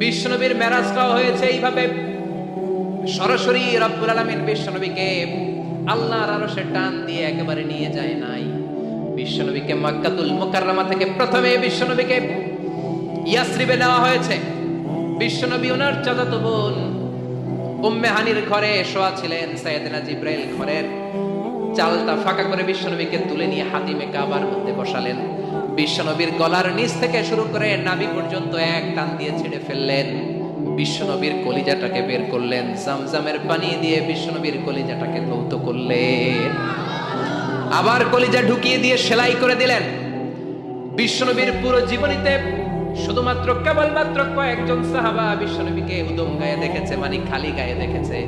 বিশ্বনবীর মেরাজটাও হয়েছে এইভাবে, সরাসরি রব্বুল আলামিন বিশ্বনবীকে আল্লাহর আরশের টান দিয়ে একেবারে নিয়ে যায় নাই। বিশ্বনবীকে মক্কাতুল মুকাররমা থেকে প্রথমে বিশ্বনবীকে ইয়াসরিবে নেওয়া হয়েছে। বিশ্বনবী ওনার চাচাতো বোন উম্মে হানির ঘরে শোয়া ছিলেন। সাইয়েদনা জিব্রাইল ঘরের চালটা ফাঁকা করে বিশ্বনবীকে তুলে নিয়ে হাতিমে কাবার মধ্যে বসালেন। বিশ্বনবীর গলার নিচ থেকে শুরু করে নাভি পর্যন্ত এক টান দিয়ে ছেড়ে ফেললেন। বিশ্বনবীর কলিজাটাকে বের করলেন, জামজামের পানি দিয়ে বিশ্বনবীর কলিজাটাকে ধৌত করলেন, আবার কলিজা ঢুকিয়ে দিয়ে সেলাই করে দিলেন। বিশ্বনবীর পুরো জীবনীতে শুধুমাত্র কেবলমাত্র কয়েকজন সাহাবা বিশ্বনবীকে উদম গায়ে দেখেছে, মানে খালি গায়ে দেখেছে।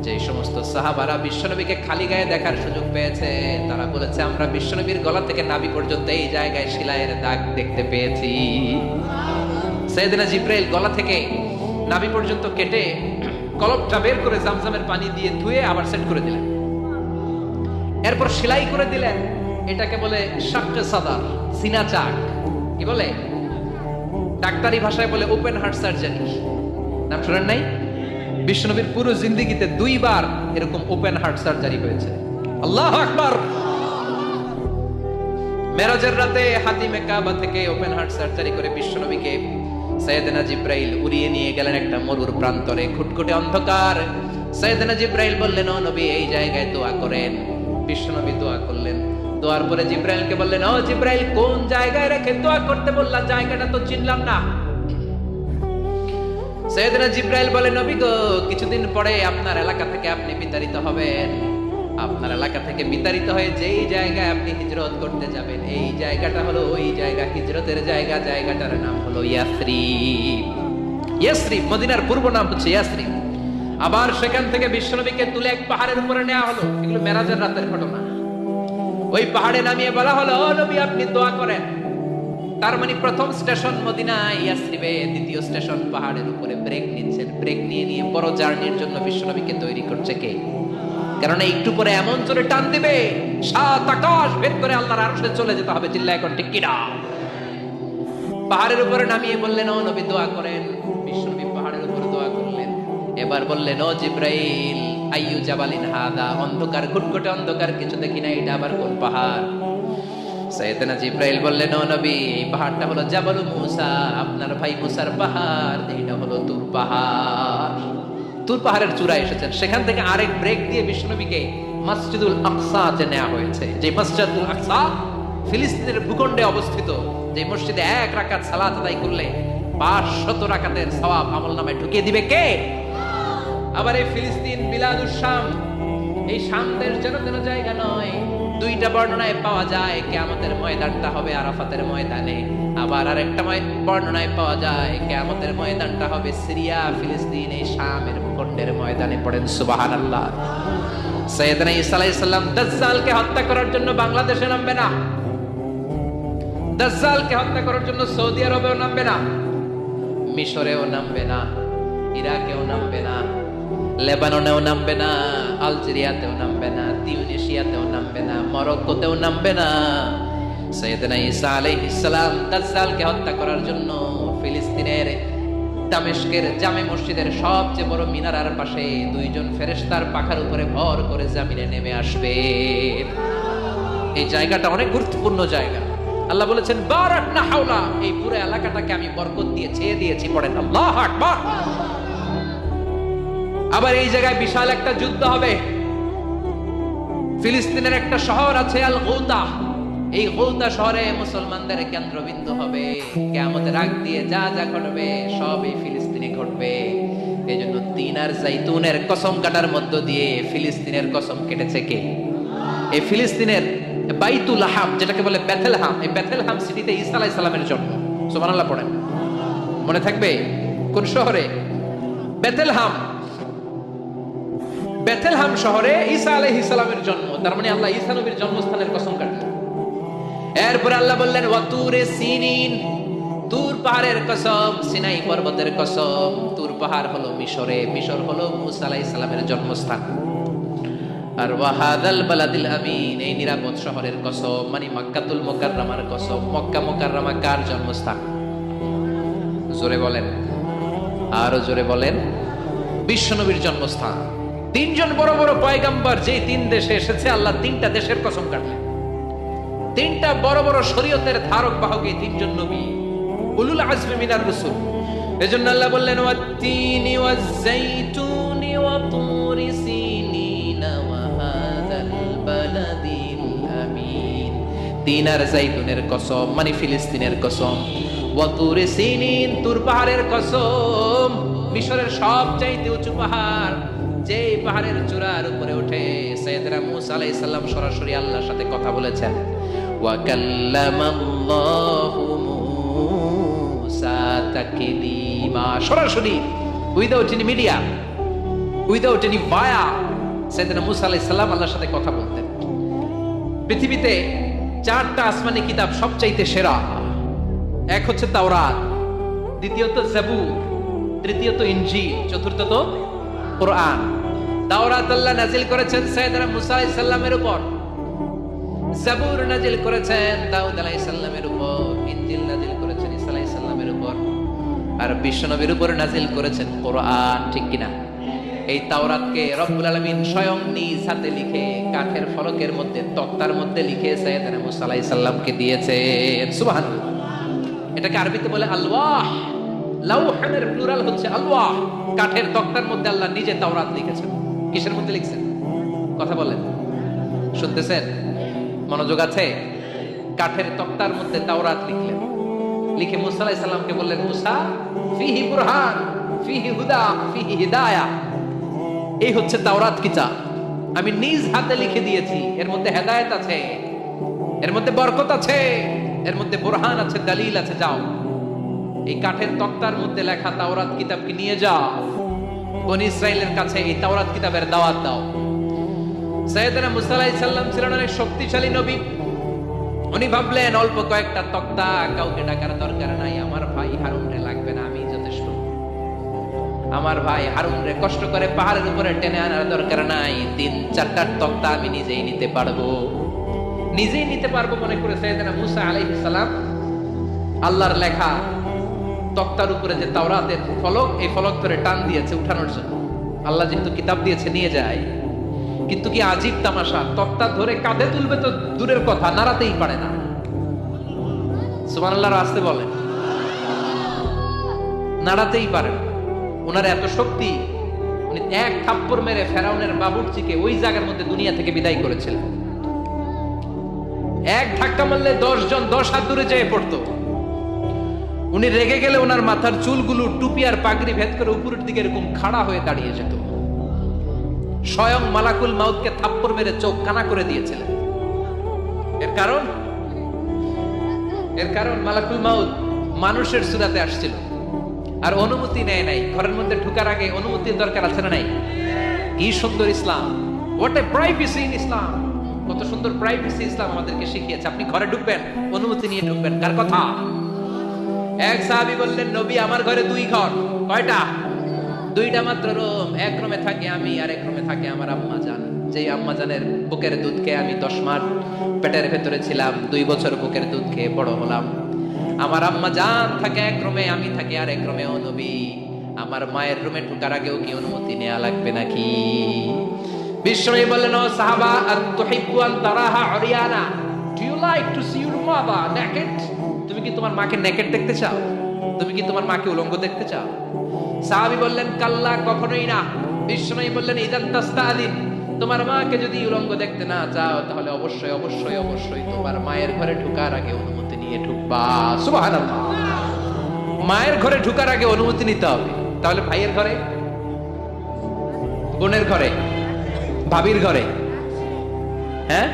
যে সমস্ত সাহাবারা বিশ্বনবীকে খালি গায়ে দেখার সুযোগ পেয়েছে, তারা বলেছে আমরা বিশ্বনবীর গলা থেকে নাভি পর্যন্ত এই জায়গায় সেলাইয়ের দাগ দেখতে পেয়েছি। সাইয়েদনা জিব্রাইল গলা থেকে নাভি পর্যন্ত কেটে কলবটা বের করে জামজামের পানি দিয়ে ধুয়ে আবার সেট করে দিলেন, এরপর সেলাই করে দিলেন। এটাকে বলে শাক্কে সাদার, সিনা চাক। কি বলে? ডাক্তারি ভাষায় বলে ওপেন হার্ট সার্জারি। নাম শুনেন নাই? বিশ্বনবীর পুরো জিন্দেগিতে 2 বার এরকম ওপেন হার্ট সার্জারি হয়েছে। আল্লাহু আকবার। মেরাজের রাতে হাতিমে কাবা থেকে ওপেন হার্ট সার্জারি করে বিশ্বনবীকে সাইয়েদনা জিব্রাইল উড়িয়ে নিয়ে গেলেন একটা মরুর প্রান্তরে, খুটখুটে অন্ধকার। সাইয়েদনা জিব্রাইল বললেন, ও নবী এই জায়গায় দোয়া করেন। বিশ্বনবী দোয়া করলেন। দোয়ার পরে জিব্রাইলকে বললেন, ও জিব্রাইল কোন জায়গায় রেখে দোয়া করতে বললা? জায়গাটা তো চিনলাম না। সাইয়েদনা জিব্রাইল বলে, নবী গো, কিছুদিন পরে আপনার এলাকা থেকে আপনি বিতাড়িত হবেন। আপনার এলাকা থেকে বিতাড়িত হয়ে যেই জায়গায় আপনি হিজরত করতে যাবেন, এই জায়গাটা হলো ওই জায়গা, হিজরতের জায়গা। জায়গাটার নাম হলো ইয়াসরিব। ইয়াসরিব মদিনার পূর্ব নাম হচ্ছে ইয়াসরিব। আবার সেখান থেকে বিশ্বনবীকে তুলে এক পাহাড়ের উপরে নেওয়া হলো। এগুলো মেরাজের রাতের ঘটনা। ওই পাহাড়ে নামিয়ে বলা হলো, ও নবী আপনি দোয়া করেন। তার মানে প্রথম স্টেশন মদিনা, ইয়াসরিবে। দ্বিতীয় স্টেশন পাহাড়ের উপরে। ব্রেক নিচ্ছেন। ব্রেক নিয়ে নিয়ে বড় জার্নির জন্য বিশ্বনবীকে তৈরি করছে কে? কারণ একটু পরে এমন জোরে টান দিবে, 7 আকাশ ভেদ করে আল্লাহর আরশে চলে যেতে হবে। চিল্লায় এখন ঠিক কিনা? পাহাড়ের উপরে নামিয়ে বললেন, ও নবী দোয়া করেন। বিশ্বনবী পাহাড়ের উপরে দোয়া করলেন। এবার বললেন, ও জিব্রাইল আইয়ু জাবালিন হাদা, অন্ধকার, ঘুটঘুটে অন্ধকার, কিছু দেখি না, এটা আবার কোন পাহাড়? সাইয়েদনা জিব্রাইল বললেন, ও নবী এই পাহাড়টা হলো জাবালু মুসা, আপনার ভাই মুসার পাহাড়। এটা হলো তুর পাহাড়। তুর পাহাড়ের চূড়ায় এসেছেন। সেখান থেকে আরেক ব্রেক দিয়ে বিশ্বনবীকে মসজিদুল আকসাতে নেওয়া হয়েছে। যে মসজিদুল আকসা ফিলিস্তিনের ভূখণ্ডে অবস্থিত, যে মসজিদে 1 রাকাত সালাত আদায় করলে 500 রাকাতের সওয়াব আমলনামায় ঢুকিয়ে দিবে কে? আবার এই ফিলিস্তিন বিলাদুশ শাম, এই শাম দেশ যেন কোনো জায়গা নয়। 2টা বর্ণনায় পাওয়া যায় কিয়ামতের ময়দানটা হবে আরাফাতের ময়দানে। আবার আরেকটা বর্ণনায় পাওয়া যায় কিয়ামতের ময়দানটা হবে সিরিয়া, ফিলিস্তিন, এই শামের ভূখণ্ডের ময়দানে। পড়েন সুবহানাল্লাহ। সাইয়েদনা ঈসা আলাইহিস সালাম দাজ্জালকে হত্যা করার জন্য বাংলাদেশে নামবে না। দাজ্জালকে হত্যা করার জন্য সৌদি আরবেও নামবে না, মিশরেও নামবে না, ইরাকেও নামবে না, লেবাননেও নামবে না, আলজেরিয়াতেও নামবে না, তিউনিসিয়াতেও নামবে না, মরক্কোতেও নামবে না। সাইয়েদনা ঈসা আলাইহিস সালাম দাজ্জালকে হত্যা করার জন্য ফিলিস্তিনের দামেস্কের জামে মসজিদের সবচেয়ে বড় মিনারার পাশে 2 জন ফেরেশতার পাখার উপরে ভর করে জমিনে নেমে আসবে। এই জায়গাটা অনেক গুরুত্বপূর্ণ জায়গা। আল্লাহ বলেছেন, বারাকনা হাওলা, এই পুরো এলাকাটাকে আমি বরকত দিয়ে ছেয়ে দিয়েছি। পড়েন আল্লাহু আকবার। আবার এই জায়গায় বিশাল একটা যুদ্ধ হবে। ফিলিস্তিনের একটা শহর আছে আল গৌতা। এই গৌতা শহরে মুসলমানদের কেন্দ্রবিন্দু হবে। কিয়ামতের আগ দিয়ে যা যা ঘটবে সব এই ফিলিস্তিনে ঘটবে। এই জন্য তিন আর জাইতুনের কসম কাটার মধ্য দিয়ে ফিলিস্তিনের কসম কেটেছে কে? এই ফিলিস্তিনের বাইতুল লাহাম, যেটাকে বলে বেথেলহাম, এই বেথেলহাম সিটিতে ঈসা আলাইহিস সালামের জন্ম। সুবহানাল্লাহ পড়েন। মনে থাকবে কোন শহরে? বেথেলহাম। বেথেলহাম শহরে ঈসা আলাইহিস সালামের জন্ম। তার মানে আল্লাহ ঈসা নবীর জন্মস্থানের কসম কাটলেন। এরপর আল্লাহ বললেন, ওয়াতুরে সিনিন, তুর পাহাড়ের কসম, সিনাই পর্বতের কসম। তুর পাহাড় হলো মিশরে, মিশর হলো মুসা আলাইহিস সালামের জন্মস্থান। আর ওয়াহাদাল বালাদিল আমিন, এই নিরাপদ শহরের কসম, মানে মক্কাতুল মুকাররমার কসম। মক্কা মুকাররমা কার জন্মস্থান? জোরে বলেন, আরো জোরে বলেন। বিশ্বনবীর জন্মস্থান। তিনজন বড় বড় পয়গাম্বর যে তিন দেশে এসেছে, আল্লাহ তিনটা দেশের কসম কাটলেন। তিনটা বড় বড় শরীয়তের ধারক বাহক এই তিনজন নবী, উলুল আজমি মিনার রাসূল। এজন্য আল্লাহ বললেন ওয়াত-তিনি ওয়াজ-যাইতুনি ওয়া তুরি সিনিনা ওয়া হাযাল বালাদিল আমিন। তিন আর যাইতুনের কসম, মানে ফিলিস্তিনের কসম। ওয়া তুরি সিনিন, তুর পাহাড়ের কসম, মিশরের সবচাইতে উঁচু পাহাড়, যে পাহাড়ের চূড়ার উপরে উঠে সাইয়েদনা মূসা আলাইহিস সালাম সরাসরি আল্লাহর সাথে কথা বলেছেন। ওয়া কাল্লামাল্লাহু মূসা তাকলিমা, সরাসরি, without any media, without any via, সাইয়েদনা মূসা আলাইহিস সালাম আল্লাহর সাথে কথা বলতেন। পৃথিবীতে চারটা আসমানি কিতাব সবচাইতে সেরা। এক হচ্ছে তাওরাত, দ্বিতীয়ত জাবুর, তৃতীয়ত ইনজিল, চতুর্থত কোরআন। তাওরাত আল্লাহ নাজিল করেছেন সাইয়েদনা মূসা আলাইহিস সালামের উপর, জাবুর নাজিল করেছেন দাউদ আলাইহিস সালামের উপর, ইনজিল নাজিল করেছেন ঈসা আলাইহিস সালামের উপর, আর বিশ্বনবীর উপর নাজিল করেছেন কোরআন, ঠিক কিনা? এই তাওরাতকে রব্বুল আলামিন স্বয়ং নিজ হাতে লিখে কাঠের ফলকের মধ্যে, তক্তার মধ্যে লিখে সাইয়েদনা মূসা আলাইহিস সালামকে দিয়েছেন। সুবহানাল্লাহ। এটাকে আরবিতে বলে আলওয়াহ। লাউহের প্লুরাল হচ্ছে আলওয়াহ। কাঠের তক্তার মধ্যে আল্লাহ নিজে তাওরাত লিখেছেন। কিসের মধ্যে লিখছেন? কথা বলেন, শুনতেছেন? মনোযোগ আছে? কাঠের তক্তার মধ্যে তাওরাত লিখলেন। লিখে মূসা আলাইহিস সালামকে বললেন, মূসা, ফিহি বুরহান, ফিহি হুদা, ফিহি হিদায়া। এই হচ্ছে তাওরাত কিতাব, আমি নিজ হাতে লিখে দিয়েছি। এর মধ্যে হেদায়েত আছে, এর মধ্যে বরকত আছে, এর মধ্যে বুরহান আছে, দলিল আছে। যাও, এই কাঠের তক্তার মধ্যে লেখা তাওরাত কিতাবকে নিয়ে যাও, বনি ইসরাইলের কাছে এই তাওরাত কিতাবের দাওয়াত দাও। সাইয়েদনা মূসা আলাইহিস সালাম ছিলেন অনেক শক্তিশালী নবী। উনি ভাবলেন অল্প কয়েকটা তক্তা, কাউকে ডাকার দরকার নাই, আমার ভাই হারুন রে লাগবে না, আমি যথেষ্ট। আমার ভাই হারুন রে কষ্ট করে পাহাড়ের উপরে টেনে আনার দরকার নাই, 3-4টা তক্তা আমি নিজেই নিতে পারবো, নিজেই নিতে পারবো মনে করে সাইয়েদনা মূসা আলাইহিস সালাম আল্লাহর লেখা তক্তার উপরে যে তাওরাতের ফলক, এই ফলক ধরে টান দিয়েছে উঠানোর জন্য। আল্লাহ যেহেতু কিতাব দিয়েছে নিয়ে যায়, কিন্তু কি আজীব তামাশা, তক্তা ধরে কাঁধে তুলবে তো দূরের কথা, নাড়াতেই পারে না। সুবহানাল্লাহ, আসতে বলেন, নাড়াতেই পারে না। ওনার এত শক্তি, উনি এক থাপ্পড় মেরে ফেরাউনের বাবুর্চিকে ওই জায়গার মধ্যে দুনিয়া থেকে বিদায় করেছিলেন। এক ধাক্কা মারলে 10 জন 10 হাত দূরে যেয়ে পড়তো। উনি রেগে গেলে ওনার মাথার চুলগুলো টুপি আর পাগড়ি ভেদ করে উপরের দিকে এরকম খাড়া হয়ে দাঁড়িয়ে যেত। স্বয়ং মালাকুল মাউতকে থাপ্পড় মেরে চোখ কানা করে দিয়েছিলেন। এর কারণ মালাকুল মাউত মানুষের সূরাতে আসছিল আর অনুমতি নেয় নাই। ঘরের মধ্যে ঢোকার আগে অনুমতির দরকার আছে না নাই? কি সুন্দর ইসলাম, হোয়াট এ প্রাইভেসি ইন ইসলাম। কত সুন্দর প্রাইভেসি ইসলাম আমাদেরকে শিখিয়েছে। আপনি ঘরে ঢুকবেন, অনুমতি নিয়ে ঢুকবেন। কার কথা? এক সাহাবী বললেন, নবী, আমার ঘরে 2 ঘর। কয়টা? 2টা মাত্র রুম। এক রুমে থাকি আমি, আর এক রুমে থাকে আমার আম্মা জান। যেই আম্মা জানের বুকের দুধ খেয়ে আমি 10 মাস পেটের ভেতরে ছিলাম, 2 বছর বুকের দুধ খেয়ে বড় হলাম। আমার আম্মা জান থাকে এক রুমে, আমি থাকি আর এক রুমে। ও নবী, আমার মায়ের রুমে ঢোকার আগেও কি অনুমতি নেওয়া লাগবে নাকি? বিশ্বনবী বললেন, ও সাহাবা, আতুহিব্বু আন তারাহা উরিয়ানা, do you like to see your mother naked? তুমি কি তোমার মাকে নেকেড দেখতে চাও? তুমি কি তোমার মাকে উলঙ্গ দেখতে চাও? সাহাবী বললেন, কাল্লা, কখনোই না। বিশ্বনবী বললেন, ইদান তাস্তাদিন, তোমার মাকে যদি উলঙ্গ দেখতে না চাও, তাহলে অবশ্যই অবশ্যই অবশ্যই তোমার মায়ের ঘরে ঢোকার আগে অনুমতি নিয়ে ঢুকবা। সুবহানাল্লাহ। মায়ের ঘরে ঢোকার আগে অনুমতি নিতে হবে। তাহলে ভাইয়ের ঘরে, বোনের ঘরে, ভাবির ঘরে, হ্যাঁ,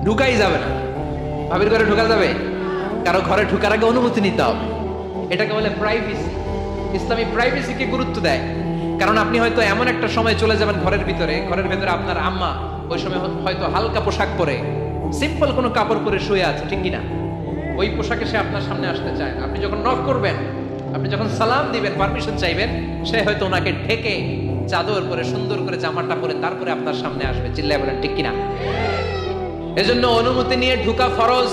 ঢুকাই যাবে না। ভাবির ঘরে ঢোকা যাবে? কারো ঘরে ঢোকার আগে অনুমতি নিতে হবে। এটাকে বলে প্রাইভেসি। ইসলামী প্রাইভেসিকে গুরুত্ব দেয়। কারণ আপনি হয়তো এমন একটা সময় চলে যাবেন ঘরের ভিতরে আপনার আম্মা ওই সময় হয়তো হালকা পোশাক পরে, সিম্পল কোনো কাপড় পরে শুয়ে আছে, ঠিক কিনা? ওই পোশাকে সে আপনার সামনে আসতে চায় না। আপনি যখন নক করবেন, আপনি যখন সালাম দিবেন, পারমিশন চাইবেন, সে হয়তো ওনাকে ঢেকে চাদর পরে সুন্দর করে জামাটা পরে তারপরে আপনার সামনে আসবে। চিল্লায় বলেন ঠিক কিনা? এজন্য অনুমতি নিয়ে ঢুকা ফরজ।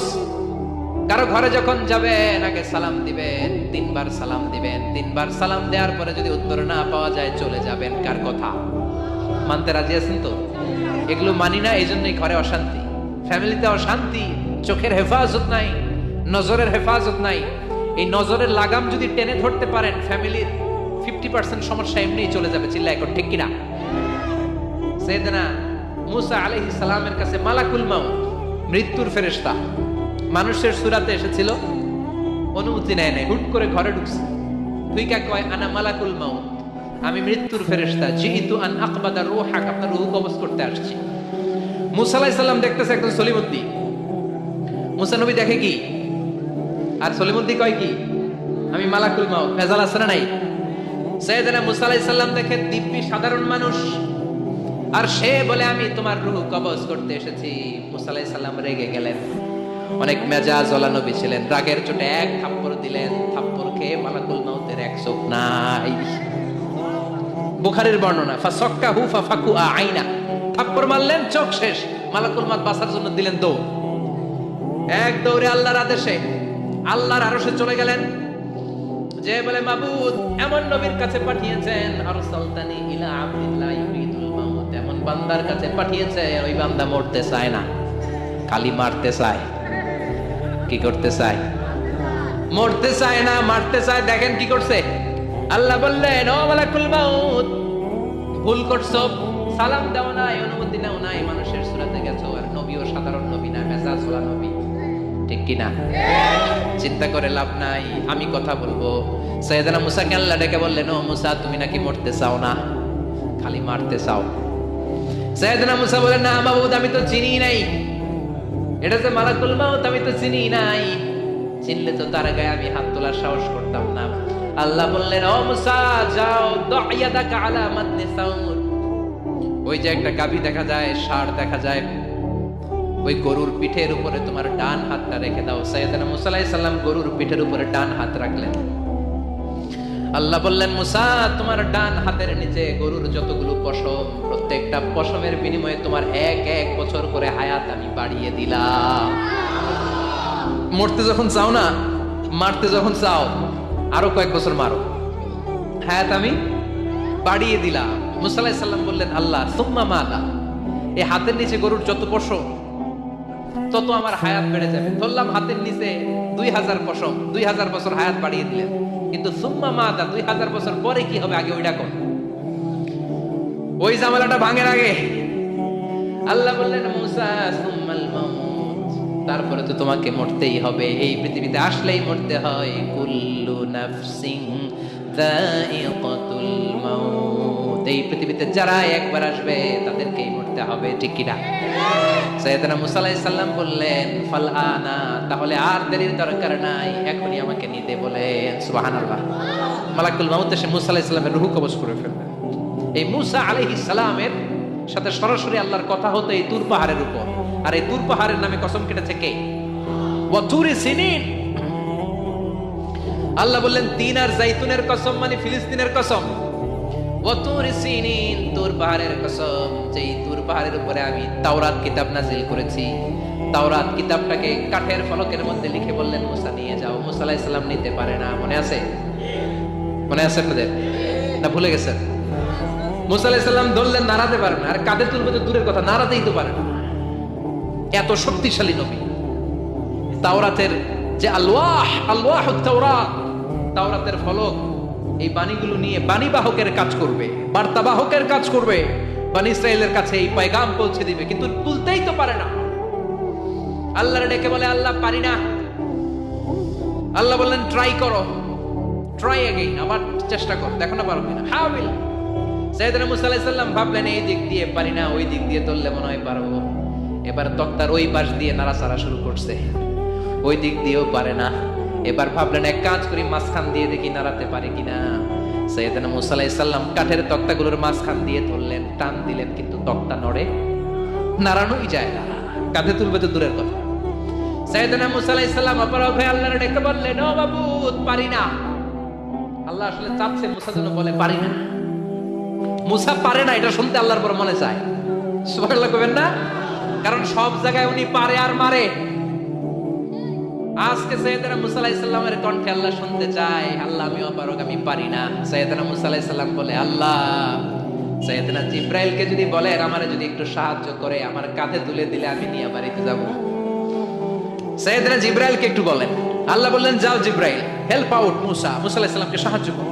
কারো ঘরে যখন যাবেন আগে সালাম দিবেন, 3 বার সালাম দিবেন। 3 বার সালাম দেওয়ার পরে যদি উত্তর না পাওয়া যায় চলে যাবেন। কার কথা মানতে রাজি আছেন তো? এগুলো মানি না, এই জন্যই ঘরে অশান্তি, ফ্যামিলিতে অশান্তি, চোখের হেফাজত নাই, নজরের হেফাজত নাই। এই নজরের লাগাম যদি টেনে ধরতে পারেন, ফ্যামিলির 50% সমস্যা এমনিই চলে যাবে। চিল্লায় কর ঠিক কিনা? সাইয়েদনা মুসা আলাইহিস সালামের কাছে মালাকুল মাউত, মৃত্যুর ফেরেশতা, মানুষের সূরাতে এসেছিল, অনুমতি নেয় নাই, হুট করে ঘরে ঢুকছে। তুইকা কয় আনা মালাকুল মাউত, আমি মৃত্যুর ফেরেশতা, জিইতু আন আকবাদা রূহাক, আপনার রূহ কবজ করতে আসছি। মুসা আলাইহিস সালাম দেখতেছে একজন সলিমুদ্দি। মুসা নবী দেখে কি, আর সলিমুদ্দি কয় কি, আমি মালাকুল মাউত। ভেজাল আছে না নাই? সাইয়েদনা মুসা আলাইহিস সালাম দেখে দিব্যি সাধারণ মানুষ, আর সে বলে আমি তোমার রূহ কবজ করতে এসেছি। মুসা আলাইহিস সালাম রেগে গেলেন, অনেক মেজাজ ওয়ালা নবী ছিলেন, রাগের চোটে এক থাপ্পড় দিলেন। থাপ্পড় খেয়ে মালাকুল মাউতের এক চোখ নাই। বুখারীর বর্ণনা, ফাসাক্কাহু ফাফাকুআ আইনা, থাপ্পড় মারলেন, চোখ শেষ। মালাকুল মাউত বাঁচার জন্য দিলেন দৌড়, এক দৌড়ে আল্লাহর আদেশে আল্লাহর আরশে চলে গেলেন। যে বলে মাবুদ এমন নবীর কাছে পাঠিয়েছেন, আরসালতানি ইলা আবদিল্লাহ ইউরিদুল মাউত, এমন বান্দার কাছে পাঠিয়েছে ওই বান্দা মরতে চায় না, খালি মারতে চায়। কি করতে চায়? মরতে চায় না, মারতে চায়। দেখেন কি করছে আল্লাহ, বললেন ও মালাকুল মাউত, ভুল করছো, সালাম দাও নাই, অনুমতি নাও নাই, মানুষের সূরাতে গেছো, আর নবীও সাধারণ নবী না, মেজাজ ওয়ালা নবী। ঠিক কিনা? চিন্তা করে লাভ নাই, আমি কথা বলবো। সাইয়েদনা মুসাকে আল্লাহ ডেকে বললেন, ও মুসা, তুমি নাকি মরতে চাও না, খালি মারতে চাও। সাইয়েদনা মুসা বলেন, না মাবুদ, আমি তো চিনি নাই, এটা যে মালাকুল মাউত আমি তো চিনি নাই, চিনলে তো তার গায়ে আমি হাত তোলার সাহস করতাম না। আল্লাহ বললেন, ও মুসা যাও, দাইয়াদাকা আলা মাতনি সাউর, ওই যে একটা গাভী দেখা যায়, ষাঁড় দেখা যায়, ওই গরুর পিঠের উপরে তোমার ডান হাতটা রেখে দাও। সাইয়েদনা মুসা আলাইহিস সালাম গরুর পিঠের উপরে ডান হাত রাখলেন। আল্লাহ বললেন, মুসা, তোমার ডান হাতের নিচে গরুর যতগুলো পশম, প্রত্যেকটা পশমের বিনিময়ে তোমার 1 বছর করে হায়াত আমি বাড়িয়ে দিলাম। মরতে যখন চাও না, মারতে যখন চাও, আরো কয়েক বছর মারো, হায়াত আমি বাড়িয়ে দিলাম। মুসা আলাইহিস সালাম বললেন, আল্লাহ সুম্মা মাদা, এই হাতের নিচে গরুর যত পশম, তত আমার হায়াত বেড়ে যাবে। ধরলাম হাতের নিচে 2000 পশম, 2000 বছর হায়াত বাড়িয়ে দিলেন, কিন্তু সুম্মা মাদা, 2000 বছর পরে কি হবে, আগে ওইটা কোন, ওই জামালাটা ভাঙের আগে। আল্লাহ বললেন, মুসা সুম্মাল মাউত, তারপরে তো তোমাকে মরতেই হবে, এই পৃথিবীতে আসলেই মরতে হয়। কুল্লু নাফসিন যায়িকাতুল মাউত, এই পৃথিবীতে যারা একবার আসবে তাদেরকেই মরতে হবে। ঠিক কিনা? সাইয়েদনা মুসা আলাইহিস সালাম বললেন, ফালআনা, তাহলে আর দেরির দরকার নাই, এখনই আমাকে নিতে বলেন। সুবহানাল্লাহ। মালাকুল মাউত এসে মুসা আলাইহিস সালামের রূহ কবজ করে ফেললেন। এই মুসা আলাইহিস সালামের সাথে সরাসরি আল্লাহর কথা হতো এই তুর পাহাড়ের উপর, আর এই তুর পাহাড়ের নামে কসম কেটেছে কে? ওয়া তুরি সিনিন। আল্লাহ বললেন, তিন আর জাইতুনের কসম, মানে ফিলিস্তিনের কসম। ওয়া তুরি সিনিন, তুর পাহাড়ের কসম, যেই তুর পাহাড়ের উপরে আমি তাওরাত কিতাব নাজিল করেছি। তাওরাত কিতাবটাকে কাঠের ফলকের মধ্যে লিখে বললেন, মুসা নিয়ে যাও। মুসা আলাইহিস সালাম নিতে পারে না, মনে আছে? মনে আছে আপনাদের না ভুলে গেছেন? মুসা আলাইহিস সালাম ধরলেন, নাড়াতে পারে না, আর কাঁধে তুলবে তো দূরের কথা, নাড়াতেই তো পারে না। এত শক্তিশালী নবী। তাওরাতের যে আলওয়াহুত তাওরাত, তাওরাতের ফলক, এই বাণীগুলো নিয়ে বাণীবাহকের কাজ করবে, বার্তাবাহকের কাজ করবে, বনী ইসরাইলের কাছে এই পয়গাম পৌঁছে দিবে, কিন্তু তুলতেই তো পারে না। আল্লাহর ডেকে বলে, আল্লাহ পারি না। আল্লাহ বললেন, ট্রাই করো, ট্রাই এগেইন, আবার চেষ্টা করো, দেখো না পারো কিনা। হাউল। সাইয়েদনা মুসা আলাইহিস সালাম ভাবলেন, এই দিক দিয়ে পারি না, ওই দিক দিয়ে তুললে মনে হয় পারবো। এবার তক্তার ওই পাশ দিয়ে নাড়াচাড়া শুরু করছে, ওই দিক দিয়েও পারে না। এবার ভাবলেন, এক কাজ করি, মাঝখান দিয়ে দেখি নাড়াতে পারে কিনা। সাইয়েদনা মুসা আলাইহিস সালাম কাঠের তক্তাগুলোর মাঝখান দিয়ে ধরলেন, টান দিলেন, কিন্তু তক্তা নড়ে, নাড়ানোই যায় না, কাঁধে তুলবে তো দূরের কথা। সাইয়েদনা মুসা আলাইহিস সালাম অপরাধ হয়ে আল্লাহর ডেকে বললেন, ও বাবু, পারি না। আল্লাহ আসলে চাচ্ছে মুসা যেন বলে পারি না। মুসা পারে না এটা শুনতে আল্লাহর বড় মনে চায়। সুবহানাল্লাহ কইবেন না? কারণ সব জায়গায় উনি পারে আর মারে। আজকে সাইয়েদনা মুসা আলাইহিস সালামের কণ্ঠে আল্লাহ শুনতে চায়, আল্লাহ আমিও পারুক, আমি পারি না। সাইয়েদনা মুসা আলাইহিস সালাম বলে, আল্লাহ সাইয়েদনা জিব্রাইলকে যদি বলেন আমারে যদি একটু সাহায্য করে আমার কাঁধে তুলে দিলে আমি নিয়ে বাড়িতে যাব। সাইয়েদনা জিব্রাইলকে একটু বলেন। আল্লাহ বললেন, যাও জিব্রাইল, হেল্প আউট মুসা, মুসা আলাইহিস সালামকে সাহায্য করো।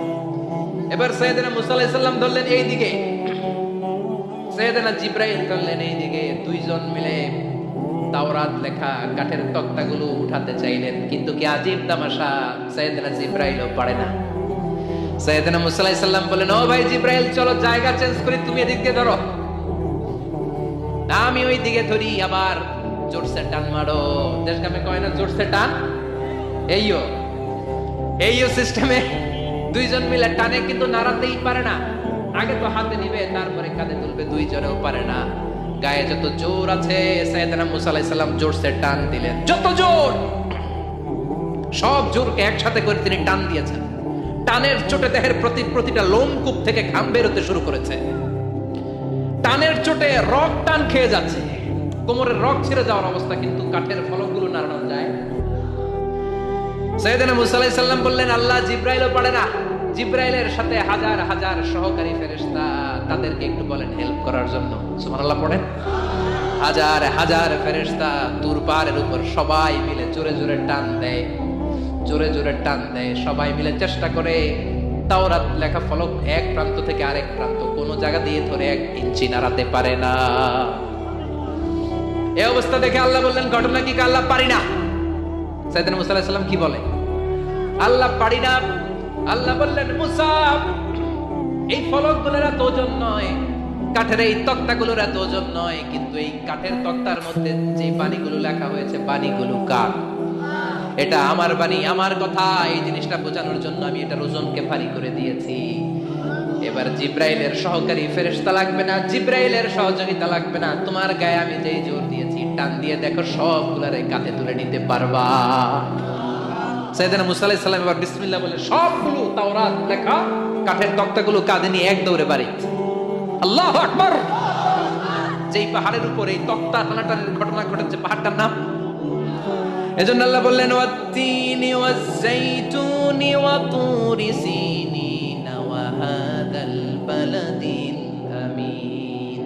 এবার সাইয়েদনা মুসা আলাইহিস সালাম ধরলেন এইদিকে, সাইয়েদনা জিব্রাইল করলেন এইদিকে। দুইজন মিলে তাওরাত লেখা কাঠের তক্তাগুলো উঠাতে চাইলেন, কিন্তু কি আজীব তামাশা, সাইয়েদনা জিব্রাইলও পারে না। সাইয়েদনা মুসা আলাইহিস সালাম বলেন, ও ভাই জিব্রাইল, চলো জায়গা চেঞ্জ করি, তুমি এদিক দিয়ে ধরো, আমি ওই দিকে ধরি, আবার জোরসে টান মারো। দেশগামে কয় না জোরসে টান, এইও সিস্টেমে দুইজন মিলে টানে, কিন্তু নাড়াতেই পারে না। আগে তো হাতে নিবে, তারপরে কাঁধে তুলবে, দুইজনেও পারে না। গায়ে যত জোর আছে সাইয়েদনা মুসা আলাইহিস সালাম জোরসে টান দিলেন, যত জোর, সব জোরকে একসাথে করে তিনি টান দিয়েছেন। টানের চোটে দেহের প্রতিটা লোমকূপ থেকে ঘাম বেরোতে শুরু করেছে। টানের চোটে রক টান খেয়ে যাচ্ছে, কোমরের রক ছিঁড়ে যাওয়ার অবস্থা, কিন্তু কাঠের ফলকগুলো নাড়ানো যায়। সাইয়েদনা মুসা আলাইহিস সালাম বললেন, আল্লাহ জিব্রাইলও পারে না। জিব্রাইলের সাথে হাজার হাজার সহকারী ফেরেশতা, তাদেরকে একটু বলেন হেল্প করার জন্য। সুবহানাল্লাহ পড়েন। হাজার হাজার ফেরেশতা তুর পাহাড়ের উপর সবাই মিলে জোরে জোরে টান দেয়, জোরে জোরে টান দেয়। সবাই মিলে চেষ্টা করে তাওরাত লেখা ফলক এক প্রান্ত থেকে আরেক প্রান্ত কোন জায়গা দিয়ে ধরে 1 ইঞ্চি নাড়াতে পারে না। এই অবস্থা দেখে আল্লাহ বললেন, ঘটনা কি? আল্লাহ পারি না। সাইয়েদনা মুসা আলাইহিস সালাম কি বলে? আল্লাহ পারি না। আল্লাহ বললেন, মুসা, এই ফলকগুলোর এত ওজন নয়, কাঠের এই তক্তাগুলোর এত ওজন নয়, কিন্তু এই কাঠের তক্তার মধ্যে যে বাণীগুলো লেখা হয়েছে, বাণীগুলো কার? এটা আমার বাণী, আমার কথা। এই জিনিসটা বোঝানোর জন্য আমি এটার ওজনকে ভারী করে দিয়েছি। এবার জিব্রাইলের সহকারী ফেরেশতা লাগবে না, জিব্রাইলের সহযোগিতা লাগবে না, তোমার গায়ে আমি যেই জোর দিয়েছি, টান দিয়ে দেখো সবগুলারে কাঁধে তুলে নিতে পারবা। সাইয়েদনা মুসা আলাইহিস সালাম এবার বিসমিল্লাহ বলে সবগুলো তাওরাত লেখা কাঠের তক্তাগুলো কাঁধে নিয়ে এক দৌড়ে বাড়ি। আল্লাহু আকবার। যেই পাহাড়ের উপর এই তক্তা টানাটানির ঘটনা ঘটেছে, পাহাড়টার নাম, এজন্য আল্লাহ বললেন, ওয়াত-তিনি ওয়াজ-যাইতুনি ওয়া তুরি সিনিন ওয়া হাদাল বালাদিল আমিন।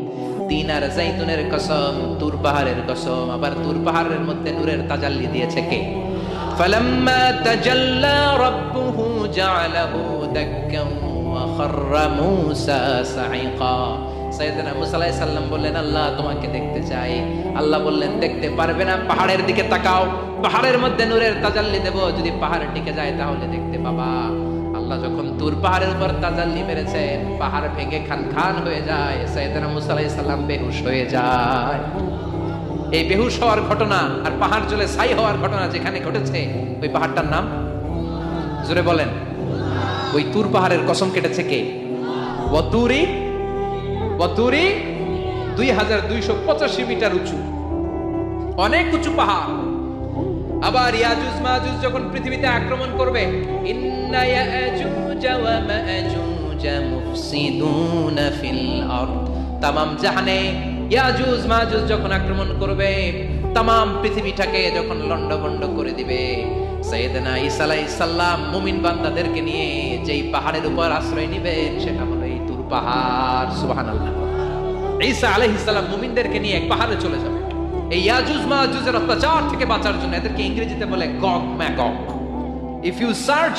তিন আর যাইতুনের কসম, তুর পাহাড়ের কসম। আবার তুর পাহাড়ের মধ্যে নূরের তাজাল্লি দিয়েছে কে? فلما تجلى ربه جعله دكا وخر موسى صعقا। সাইয়েদনা মুসা আলাইহিস সালাম বললেন, আল্লাহ তোমাকে দেখতে চাই। আল্লাহ বললেন, দেখতে পারবে না, পাহাড়ের দিকে তাকাও, পাহাড়ের মধ্যে নূরের তাজাল্লি দেব, যদি পাহাড় টিকে যায় তাহলে দেখতে পাবা। আল্লাহ যখন তুর পাহাড়ের উপর তাজাল্লি মেরেছেন, পাহাড় ভেঙে খান খান হয়ে যায়, সাইয়েদনা মুসা আলাইহিস সালাম বেহুশ হয়ে যায়। এই বেহুশ হওয়ার ঘটনা আর পাহাড় জ্বলে ছাই হওয়ার ঘটনা যেখানে ঘটেছে, ওই পাহাড়টার নাম জোরে বলেন। ওই তুর পাহাড়ের কসম কেটেছে কে? ওয়াতুরি 2285 মিটার উঁচু, অনেক উঁচু পাহাড়। আবার ইয়াজুজ মাজুজ যখন পৃথিবীতে আক্রমণ করবে, ইন্না ইয়াজুজ ওয়া মাজুজ মুফসিদুনা ফিল আরদ, তামাম জাহানে ইয়াজুজ মাজুজ যখন আক্রমণ করবে, তামাম পৃথিবীটাকে যখন লন্ডভন্ড করে দিবে, সাইয়েদনা ঈসা আলাইহিস সালাম মুমিন বান্দাদেরকে নিয়ে যেই পাহাড়ের উপর আশ্রয় নেবেন, সেটা হলো এই তুর পাহাড়। সুবহানাল্লাহ। ঈসা আলাইহিস সালাম মুমিনদেরকে নিয়ে এক পাহাড়ে চলে যাবে এই ইয়াজুজ মাজুজের অত্যাচার থেকে বাঁচার জন্য। এদেরকে ইংরেজিতে বলে Gog Magog. If you search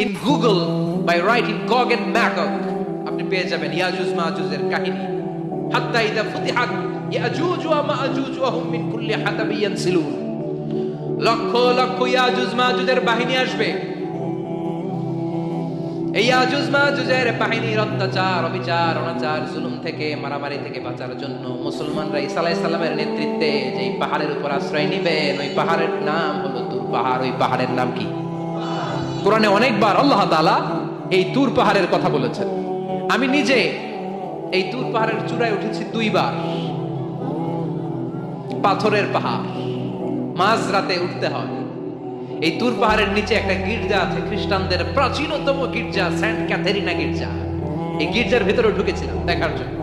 in Google by writing Gog and Magog, আপনি পেয়ে যাবেন ইয়াজুজ মাজুজের কাহিনী। হাত্তা ইদা ফুতিহাত ইয়াজুজ ওয়া মাজুজ ওয়া হুম মিন কুল্লি হাদাবিন ইয়ানসিলুন, লক্ষ লক্ষ ইয়াজুজ মাজুজের বাহিনী আসবে। এই ইয়াজুজ মাজুজের বাহিনীর অত্যাচার, অবিচার, অনাচার, জুলুম থেকে, মারামারি থেকে বাঁচার জন্য মুসলমানরা ঈসা আলাইহিস সালামের নেতৃত্বে যেই পাহাড়ের উপর আশ্রয় নেবেন, ওই পাহাড়ের নাম হলো তুর পাহাড়। ওই পাহাড়ের নাম কি? কোরআনে অনেকবার আল্লাহ তাআলা এই তুর পাহাড়ের কথা বলেছেন। আমি নিজে এই তুর পাহাড়ের চূড়ায় উঠেছি 2 বার। পাথরের পাহাড়, মাঝরাতে উঠতে হয়। এই তুর পাহাড়ের নিচে একটা গির্জা আছে, খ্রিস্টানদের প্রাচীনতম গির্জা, সেন্ট ক্যাথেরিনা গির্জা। এই গির্জার ভেতরে ঢুকেছিলাম দেখার জন্য।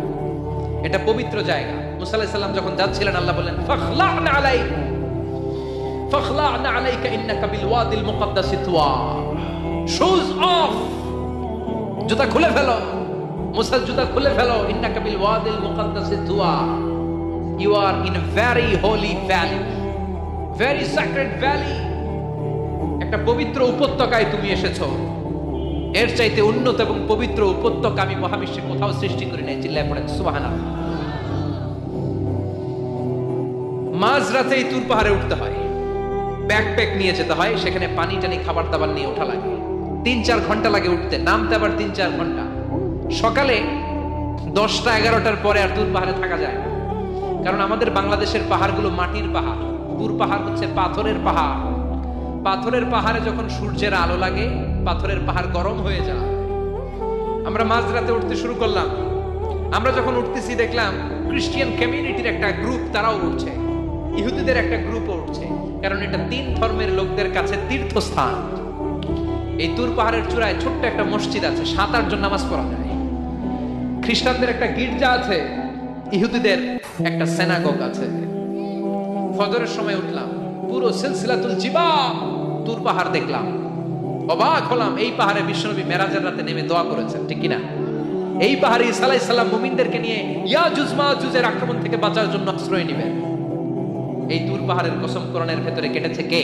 এটা পবিত্র জায়গা। মুসা আলাইহিস সালাম যখন যাচ্ছিলেন, আল্লাহ বললেন, ফাখলা'না আলাইহি ফাখলা'না আলাইকা ইন্নাকা বিল ওয়াদিল মুকাদ্দাসি তুয়া। শুজ অফ, জুতা খুলে ফেলো, মুসার জুতা খুলে ফেলো। ইন্নাকা বিল ওয়াদিল মুকাদ্দাসি তুয়া। You are in a very holy valley, very sacred valley। একটা পবিত্র উপত্যকায় তুমি এসেছো। এর চাইতে উন্নত এবং পবিত্র উপত্যকা আমি মহাবিশ্বে কোথাও সৃষ্টি করি নাই। চিল্লায় পড়েন সুবহানাল্লাহ। মাঝরাতে এই তুর পাহাড়ে উঠতে হয়, ব্যাকপ্যাক নিয়ে যেতে হয়, সেখানে পানি টানি খাবার দাবার নিয়ে ওঠা লাগে। 3-4 ঘন্টা লাগে উঠতে, নামতে আবার 3-4 ঘন্টা। সকালে 10টা-11টার পরে আর তুর পাহাড়ে থাকা যায় না, কারণ আমাদের বাংলাদেশের পাহাড়গুলো মাটির পাহাড়, তুর পাহাড় হচ্ছে পাথরের পাহাড়। পাথরের পাহাড়ে যখন সূর্যের আলো লাগে, পাথরের পাহাড় গরম হয়ে যায়। আমরা মাঝরাতে উঠতে শুরু করলাম। আমরা যখন উঠতেছি দেখলাম খ্রিস্টিয়ান কমিউনিটির একটা গ্রুপ, তারাও উঠছে, ইহুদিদের একটা গ্রুপও উঠছে, কারণ এটা 3 ধর্মের লোকদের কাছে তীর্থস্থান। এই তুর পাহাড়ের চূড়ায় ছোট্ট একটা মসজিদ আছে, 7-8 জন নামাজ পড়া যায়। খ্রিস্টানদের একটা গির্জা আছে, ইহুদিদের একটা সিনাগগ আছে। ফজরের সময় উঠলাম, পুরো সিলসিলাতুল জিবাল তুর পাহাড় দেখলাম, অবাক হলাম। এই পাহাড়ে বিশ্বনবী মেরাজের রাতে নেমে দোয়া করেছেন, ঠিক কিনা? এই পাহাড়ে ঈসা আলাইহিস সালাম মুমিনদেরকে নিয়ে ইয়াজুজ মাজুজের আক্রমণ থেকে বাঁচার জন্য আশ্রয় নেবেন। এই তুর পাহাড়ের কসম কোরআনের ভেতরে কেটেছে কে?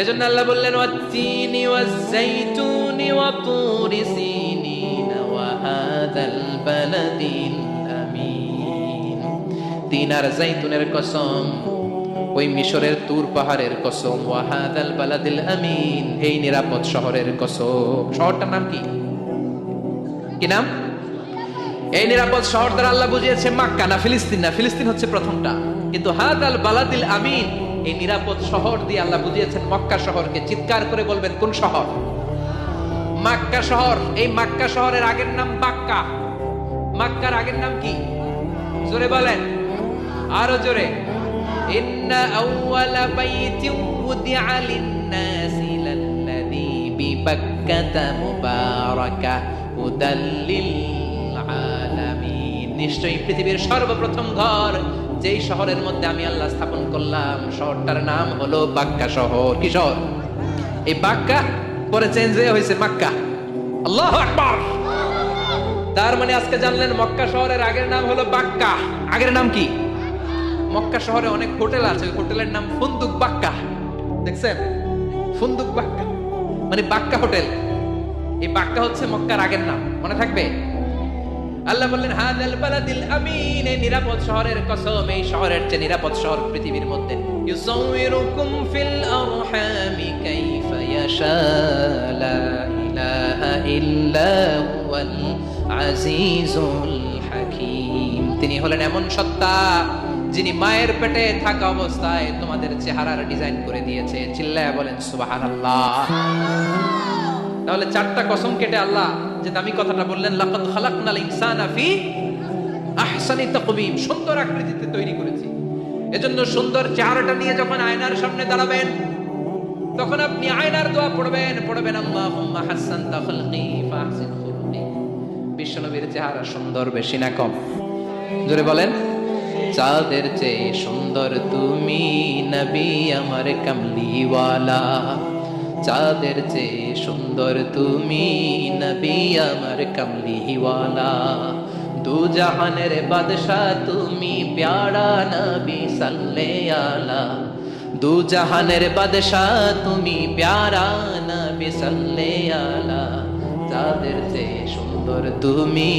এজন্য আল্লাহ বললেন ওয়াত-তিনি ওয়াজ-যাইতুনি ওয়া তুরি সিনিন ওয়া হাযাল বালাদিল আমিন। তিন আর যাইতুনের কসম, ওই মিশরের তুর পাহাড়ের কসম, ওয়া হাযাল বালাদিল আমিন, এই নিরাপদ শহরের কসম। শহরটার নাম কি? কি নাম? এই নিরাপদ শহর দ্বারা আল্লাহ বুঝিয়েছে মক্কা না ফিলিস্তিন না, ফিলিস্তিন হচ্ছে প্রথমটা, কিন্তু হাদাল বালাদিল আমিন, এই নিরাপদ শহর দিয়ে আল্লাহ বুঝিয়েছেন মক্কা শহরকে। চিৎকার করে বলবেন কোন শহর? মক্কা শহর। এই মক্কা শহরের আগের নাম বাক্কা। মক্কার আগের নাম কি? জোরে বলেন, আরো জোরে। ইন্না আউওয়ালা বাইতিন উদিআ লিন-নাসি লাল্লাযী বিবাক্কাতা মুবারাকা হুদাল লিল আলামিন। নিশ্চয়ই পৃথিবীর সর্বপ্রথম ঘর যেই শহরের মধ্যে আমি আল্লাহ স্থাপন করলাম, শহরটার নাম হলো বাক্কা শহর। কি শহর? এই বাক্কা পরে চেঞ্জ হয়ে হয়েছে মক্কা। আল্লাহু আকবার। তার মানে আজকে জানলেন মক্কা শহরের আগের নাম হলো বাক্কা। আগের নাম কি? মক্কা শহরে অনেক হোটেল আছে, ওই হোটেলের নাম ফুন্দুক বাক্কা। দেখছেন? ফুন্দুক বাক্কা মানে বাক্কা হোটেল। এই বাক্কা হচ্ছে মক্কার আগের নাম, মনে থাকবে? আল্লাহ বললেন হাদাল বালাদিল আমিন, এই নিরাপদ শহরের কসম, এই শহরের চেয়ে নিরাপদ শহর পৃথিবীর মধ্যে। ইউসাউইরুকুম ফিল আরহামি কাইফা ইয়াশা লা ইলাহা ইল্লা হুয়াল আজিজুল হাকীম। তিনি হলেন এমন সত্তা যিনি মায়ের পেটে থাকা অবস্থায় তোমাদের চেহারার ডিজাইন করে দিয়েছে। চিল্লায়া বলেন সুবহানাল্লাহ। তাহলে 4টা কসম কেটে আল্লাহ যে দামি কথাটা বললেন, লাকাদ খালাকনাল ইনসানা ফি আহসানি তাকওয়িম, সুন্দর আকৃতিতে তৈরি করেছি। এজন্য সুন্দর চেহারাটা নিয়ে যখন আয়নার সামনে দাঁড়াবেন, তখন আপনি আয়নার দোয়া পড়বেন আল্লাহুম্মা হাসানতা খালকি ফাহসিন খুলুকি। বিশ্বনবীর চেহারা সুন্দর বেশি না কম? জোরে বলেন। চাঁদের চেয়ে সুন্দর তুমি নবী আমার কামলিওয়ালা, চাঁদের চেয়ে সুন্দর তুমি নবী আমার কামলিওয়ালা। দু জাহানের বাদশা তুমি প্যারা নবী সাল্লে আলা, দু জাহানের বাদশা তুমি প্যারা নবী সাল্লে আলা। চাঁদের চেয়ে সুন্দর তুমি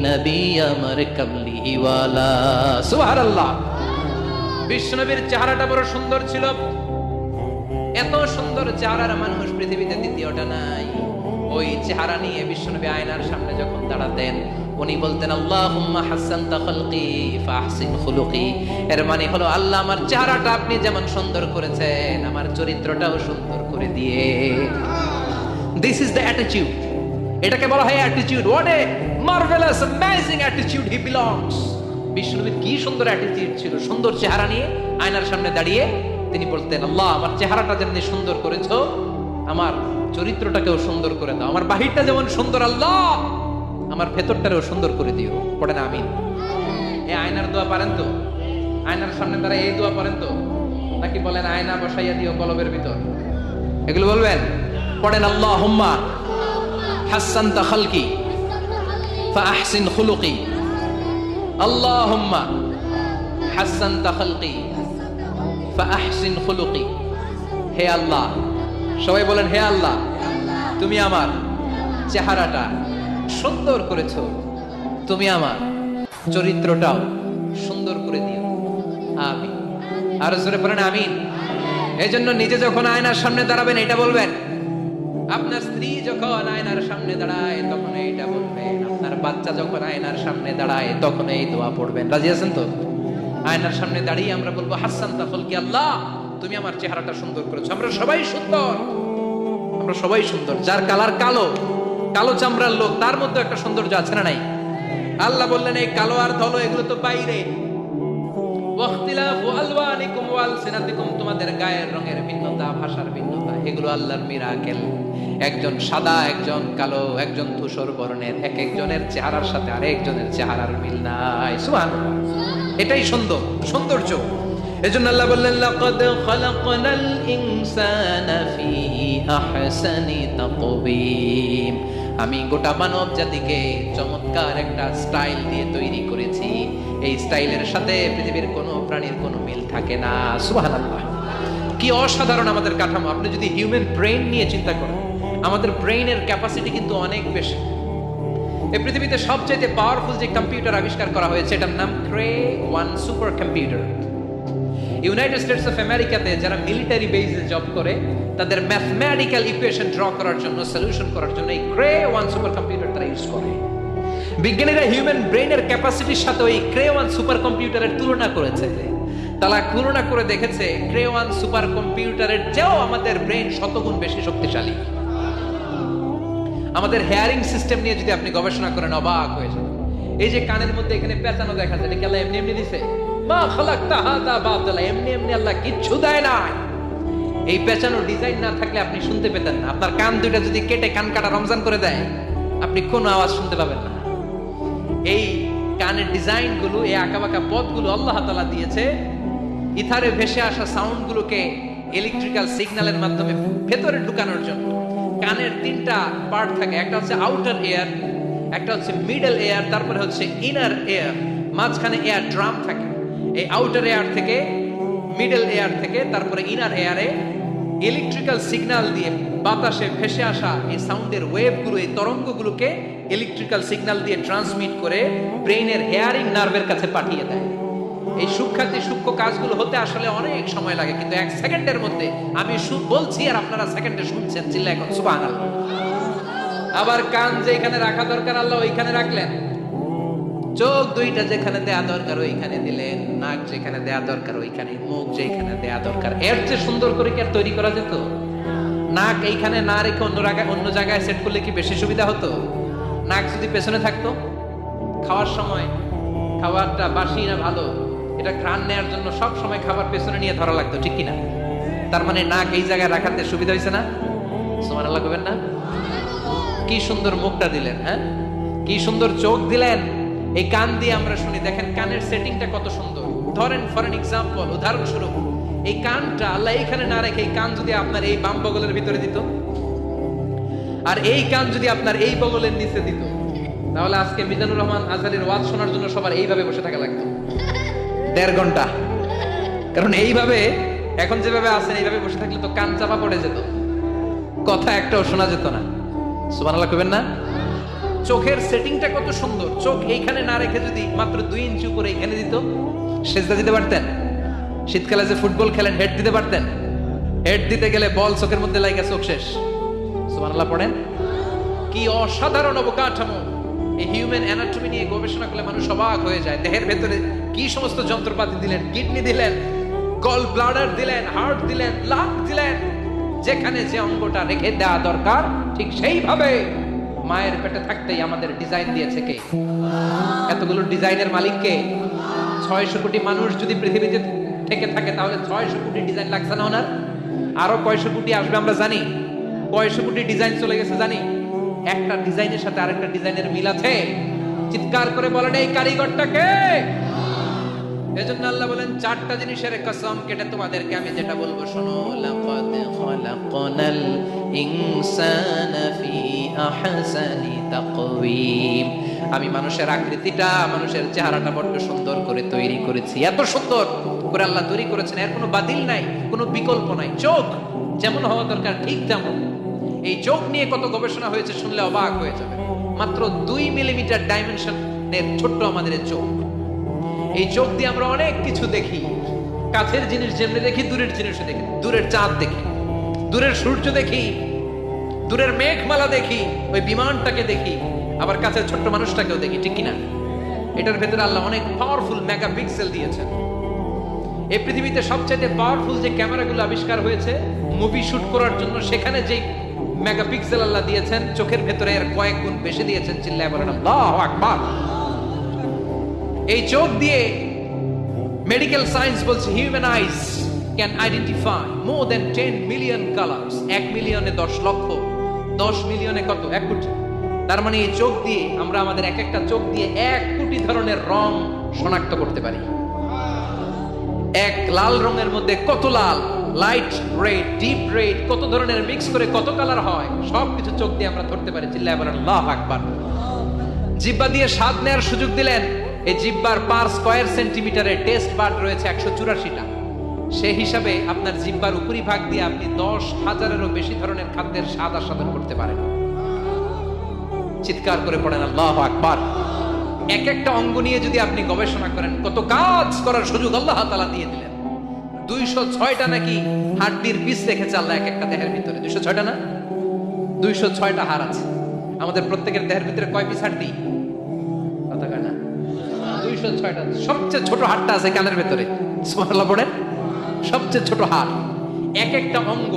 নবী আমার কামলিওয়ালা। সুবহানাল্লাহ। বিশ্বনবীর চেহারাটা বড় সুন্দর ছিল। এত সুন্দর চেহারার মানুষ পৃথিবীতে দ্বিতীয়টা নাই। ওই চেহারা নিয়ে বিশ্বনবী আয়নার সামনে যখন দাঁড়াতেন, উনি বলতেন আল্লাহুম্মা হাসানতা খালকি ফাহসিন খুলুকি। এর মানে হলো আল্লাহ আমার চেহারাটা আপনি যেমন সুন্দর করেছেন, আমার চরিত্রটাও সুন্দর করে দিয়ে। This is the attitude. এটাকে বলা হয় attitude. What a marvellous amazing attitude he belongs. বিশ্বনবীর কি সুন্দর অ্যাটিটিউড ছিল। সুন্দর চেহারা নিয়ে আয়নার সামনে দাঁড়িয়ে তিনি বলতেন, আল্লাহ আমার চেহারাটা যেমন সুন্দর করেছো, আমার চরিত্রটাকেও সুন্দর করে দাও। আমার বাহিরটা যেমন সুন্দর, আল্লাহ আমার ভেতরটারেও সুন্দর করে দিও। পড়েন আমিন। এই আয়নার দোয়া পারেন তো? আয়নার সামনে দাঁড়ায় এই দোয়া পারেন তো? নাকি বলেন আয়না বসাইয়া দিও কলবের ভিতর? এগুলো বলবেন? পড়েন আল্লাহুম্মা হাসানতা খালকি ফাআহসিন খুলুকি। আল্লাহুম্মা হাসানতা খালকি ফাআহসিন খুলুকি। হে আল্লাহ, সবাই বলেন হে আল্লাহ, তুমি আমার চেহারাটা সুন্দর করেছো, তুমি আমার চরিত্রটাও সুন্দর করে দিও, আমিন। আর জোরে পড়েন আমিন। এই জন্য নিজে যখন আয়নার সামনে দাঁড়াবেন এটা বলবেন, আপনার স্ত্রী যখন আয়নার সামনে দাঁড়ায় তখন এইটা বলবেন, আপনার বাচ্চা যখন আয়নার সামনে দাঁড়ায় তখন এই দোয়া পড়বেন। রাজি আছেন তো? আয়নার সামনে দাঁড়িয়ে আমরা বলবো হাসানতা খালকি, আল্লাহ তুমি আমার চেহারাটা সুন্দর করেছো। আমরা সবাই সুন্দর, আমরা সবাই সুন্দর। যার কালার কালো, কালো চামড়ার লোক, তার মধ্যে একটা সৌন্দর্য আছে না নাই? আল্লাহ বললেন এই কালো আর ধলো এগুলো তো বাইরে, ওয়াখতিলাফু আলওয়ানিকুম ওয়া আলসিনাতিকুম, তোমাদের গায়ের রঙের ভিন্নতা, ভাষার ভিন্নতা, এগুলো আল্লাহর মিরাকেল। একজন সাদা, একজন কালো, একজন ধূসর বর্ণের, এক একজনের চেহারার সাথে আরেকজনের চেহারার মিল নাই। সুবহানাল্লাহ, এটাই সৌন্দর্য। এজন্য আল্লাহ বললেন লাকাদ খালাকনাল ইনসানা ফি আহসানি তাকবীম, আমি গোটা মানব জাতিকে চমৎকার একটা স্টাইল দিয়ে তৈরি করেছি। এই স্টাইলের সাথে পৃথিবীর কোনো প্রাণীর কোনো মিল থাকে না। সুবহানাল্লাহ, কি অসাধারণ আমাদের কাঠামো। আপনি যদি হিউম্যান ব্রেইন নিয়ে চিন্তা করেন, আমাদের ব্রেইনের ক্যাপাসিটি কিন্তু অনেক বেশি। এই পৃথিবীতে সবচেয়ে পাওয়ারফুল যে কম্পিউটার আবিষ্কার করা হয়েছে এটার নাম Cray one super computer. United States of আমেরিকাতে যারা মিলিটারি বেসে জব করে তাদের ম্যাথমেটিক্যাল ইকুয়েশন ড্র করার জন্য, সলিউশন করার জন্য এই ক্রে-1 সুপার কম্পিউটার তারা ইউজ করে। বিজ্ঞানীরা হিউম্যান ব্রেইনের ক্যাপাসিটির সাথে ওই ক্রে-1 সুপার কম্পিউটারের তুলনা করেছে। তারা তুলনা করে দেখেছে ক্রে-1 সুপার কম্পিউটারের চেয়েও আমাদের ব্রেইন শতগুণ বেশি শক্তিশালী। আমাদের হেয়ারিং সিস্টেম নিয়ে যদি আপনি গবেষণা করেন অবাক হয়ে যাবেন। এই যে কানের মধ্যে এখানে পেঁচানো দেখা যায়, এটা আল্লাহ এমনি এমনি দিছে? মা খালাকতা হাযা বাতিলা, এমনি এমনি আল্লাহ কিচ্ছু দেয় না। এই পেঁচানো ডিজাইন না থাকলে আপনি শুনতে পেতেন না। আপনার কান দুইটা যদি কেটে কান কাটা রমজান করে দেয়, আপনি কোনো আওয়াজ শুনতে পাবেন না। এই কানের ডিজাইন গুলো, এই আঁকাবাঁকা পথগুলো আল্লাহ তাআলা দিয়েছে ইথারে ভেসে আসা সাউন্ড গুলোকে ইলেকট্রিক্যাল সিগন্যালের মাধ্যমে ভেতরে ঢুকানোর জন্য। কানের তিনটা পার্ট থাকে, একটা হচ্ছে আউটার এয়ার, একটা হচ্ছে মিডল এয়ার, তারপরে হচ্ছে ইনার এয়ার, মাঝখানে এয়ার ড্রাম থাকে। এই আউটার এয়ার থেকে, মিডল এয়ার থেকে, তারপরে ইনার এয়ারে ইলেকট্রিক্যাল সিগন্যাল দিয়ে বাতাসে ভেসে আসা এই সাউন্ডের ওয়েভগুলো, এই তরঙ্গগুলোকে ইলেকট্রিক্যাল সিগন্যাল দিয়ে ট্রান্সমিট করে ব্রেইনের হেয়ারিং নার্ভের কাছে পাঠিয়ে দেয়। এই সূক্ষ্ম কাজগুলো হতে আসলে অনেক সময় লাগে, কিন্তু 1 সেকেন্ডের মধ্যে আমি বলছি আর আপনারা সেকেন্ডে শুনছেন। চিল্লা এখন সুবহানাল্লাহ। আবার কান যেখানে রাখা দরকার আল্লাহ ওইখানে রাখলেন, চোখ দুইটা যেখানে দেয়া দরকার ওইখানে দিলেন, নাক যেখানে দেয়া দরকার ওইখানে, মুখ যেখানে দেয়া দরকার। এর চেয়ে সুন্দর করে কি আর তৈরি করা যেত? নাক এইখানে না রেখে অন্য জায়গায় সেট করলে কি বেশি সুবিধা হতো? নাক যদি পেছনে থাকতো, খাওয়ার সময় খাবারটা বাসি না ভালো এটা ঘ্রাণ নেওয়ার জন্য সব সময় খাবার পেছনে নিয়ে ধরা লাগতো, ঠিক কিনা? তার মানে নাক এই জায়গায় রাখাতে সুবিধা হয়েছে না? সুবহানাল্লাহ কইবেন না? কি সুন্দর মুখটা দিলেন, হ্যাঁ, কি সুন্দর চোখ দিলেন। এই কান দিয়ে আমরা শুনি, দেখেন কানের সেটিংটা কত সুন্দর। ধরেন ফর এন এক্সাম্পল, উদাহরণস্বরূপ এই কানটা আল্লাহ এইখানে না রেখে এই কান যদি আপনার এই বাম বগলের ভিতরে দিত, আর এই কান যদি আপনার এই বগলের নিচে দিত, তাহলে আজকে মিজানুর রহমান আজহারির ওয়াজ শোনার জন্য সবার এইভাবে বসে থাকা লাগতো 1.5 ঘন্টা। কারণ এইভাবে এখন যেভাবে আছেন এইভাবে বসে থাকলে তো কান চাপা পড়ে যেত, কথা একটাও শোনা যেত না। সুবহানাল্লাহ কইবেন না? চোখের সেটিংটা কত সুন্দর। চোখ এইখানে না রেখে যদি মাত্র 2 ইঞ্চি উপরে এখানে দিত, সেজদা দিতে পারতেন। শীতকালে যে ফুটবল খেলেন, হেড দিতে পারতেন। হেড দিতে গেলে বল চোখের মধ্যে লাগা, চোখ শেষ। সুবহানাল্লাহ পড়েন। কি অসাধারণ অবকাঠামো। এই হিউম্যান অ্যানাটমি নিয়ে গবেষণা করলে মানুষ অবাক হয়ে যায়। দেহের ভেতরে কি সমস্ত যন্ত্রপাতি দিলেন, কিডনি দিলেন, গল ব্লাডার দিলেন, হার্ট দিলেন, লাং দিলেন। যেখানে যে অঙ্গটা রেখে দেওয়া দরকার ঠিক সেইভাবে মায়ের পেটে থাকতেই আমাদের ডিজাইন দিয়েছে কে? এতগুলো ডিজাইনের মালিক কে? 600 কোটি মানুষ যদি পৃথিবীতে থেকে থাকে তাহলে 600 কোটি ডিজাইন লাগছে না ওনার? আরো কয়শো কোটি আসবে আমরা জানি? কয়শো কোটি ডিজাইন চলে গেছে জানি? একটা ডিজাইনের সাথে আরেকটা ডিজাইনের মিল আছে? চিৎকার করে বলেন এই কারিগরটা কে? এজন্য আল্লাহ বলেন চারটা জিনিসের কসম কেটে তোমাদেরকে আমি যেটা বলবো শোনো, লাকাদ খালাকনাল ইনসানা ফি আহসানি তাকওয়িম। আমি মানুষের আকৃতিটা, মানুষের চেহারাটা বড্ড সুন্দর করে তৈরি করেছি। এত সুন্দর করে আল্লাহ তৈরি করেছেন, এর কোনো বাতিল নাই, কোনো বিকল্প নাই। চোখ যেমন হওয়া দরকার ঠিক তেমন। এই চোখ নিয়ে কত গবেষণা হয়েছে শুনলে অবাক হয়ে যাবে। মাত্র 2 মিলিমিটার ডাইমেনশনের ছোট্ট আমাদের এই চোখ। এই চোখ দিয়ে আমরা অনেক কিছু দেখি। কাছের জিনিস যেমনি দেখি, দূরের জিনিসও দেখি। দূরের চাঁদ দেখি, দূরের সূর্য দেখি, দূরের মেঘমালা দেখি, ওই বিমানটাকে দেখি, আবার কাছের ছোট্ট মানুষটাকেও দেখি, ঠিক কিনা? এটার ভেতরে আল্লাহ অনেক পাওয়ারফুল মেগাপিক্সেল দিয়েছেন। এই পৃথিবীতে সবচেয়ে পাওয়ারফুল যে ক্যামেরাগুলো আবিষ্কার হয়েছে মুভি শুট করার জন্য, সেখানে যে মেগাপিক্সেল আল্লাহ দিয়েছেন, চোখের ভেতরে এর কয়েক গুণ বেশি দিয়েছেন। চিল্লায় বলেন আল্লাহু আকবার। এই চোখ দিয়ে মেডিকেল সায়েন্স বলছে human ice can identify more than 10 million colours. 1 মিলিয়নে 10 লক্ষ, 10 মিলিয়নে কত? 1 কোটি। তার মানে এই চোখ দিয়ে আমরা আমাদের এক একটা চোখ দিয়ে 1 কোটি ধরনের রং শনাক্ত করতে পারি। এক লাল রঙের মধ্যে কত লাল, লাইট রেড, ডিপ রেড, কত ধরনের মিক্স করে কত কালার হয়, সবকিছু চোখ দিয়ে আমরা ধরতে পারি। চিল্লায় বলেন আল্লাহু আকবার। জিহ্বা দিয়ে স্বাদ নেওয়ার সুযোগ দিলেন। এই জিহ্বার পার স্কয়ার সেন্টিমিটারে টেস্ট বাড রয়েছে 184টা। সেই হিসাবে আপনার জিহ্বার উপরিভাগ দিয়ে আপনি 10,000-এরও বেশি ধরনের খাদ্যের স্বাদ আস্বাদন করতে পারেন। চিৎকার করে পড়েন আল্লাহু আকবার। এক একটা অঙ্গ নিয়ে যদি আপনি গবেষণা করেন, কত কাজ করার সুযোগ আল্লাহ তাআলা দিয়ে দিলেন। 206টা নাকি হাড্ডির পিস রেখেছে আল্লাহ এক একটা দেহের ভিতরে। 206টা না, 206টা হাড় আছে। আমাদের প্রত্যেকের দেহের ভিতরে কয় পিস হাড্ডি? কথা কয় না? 206টা। সবচেয়ে ছোট হাড়টা আছে কানের ভেতরে। সুবহানাল্লাহ পড়েন। সবচেয়ে ছোট হাড়। এক একটা অঙ্গ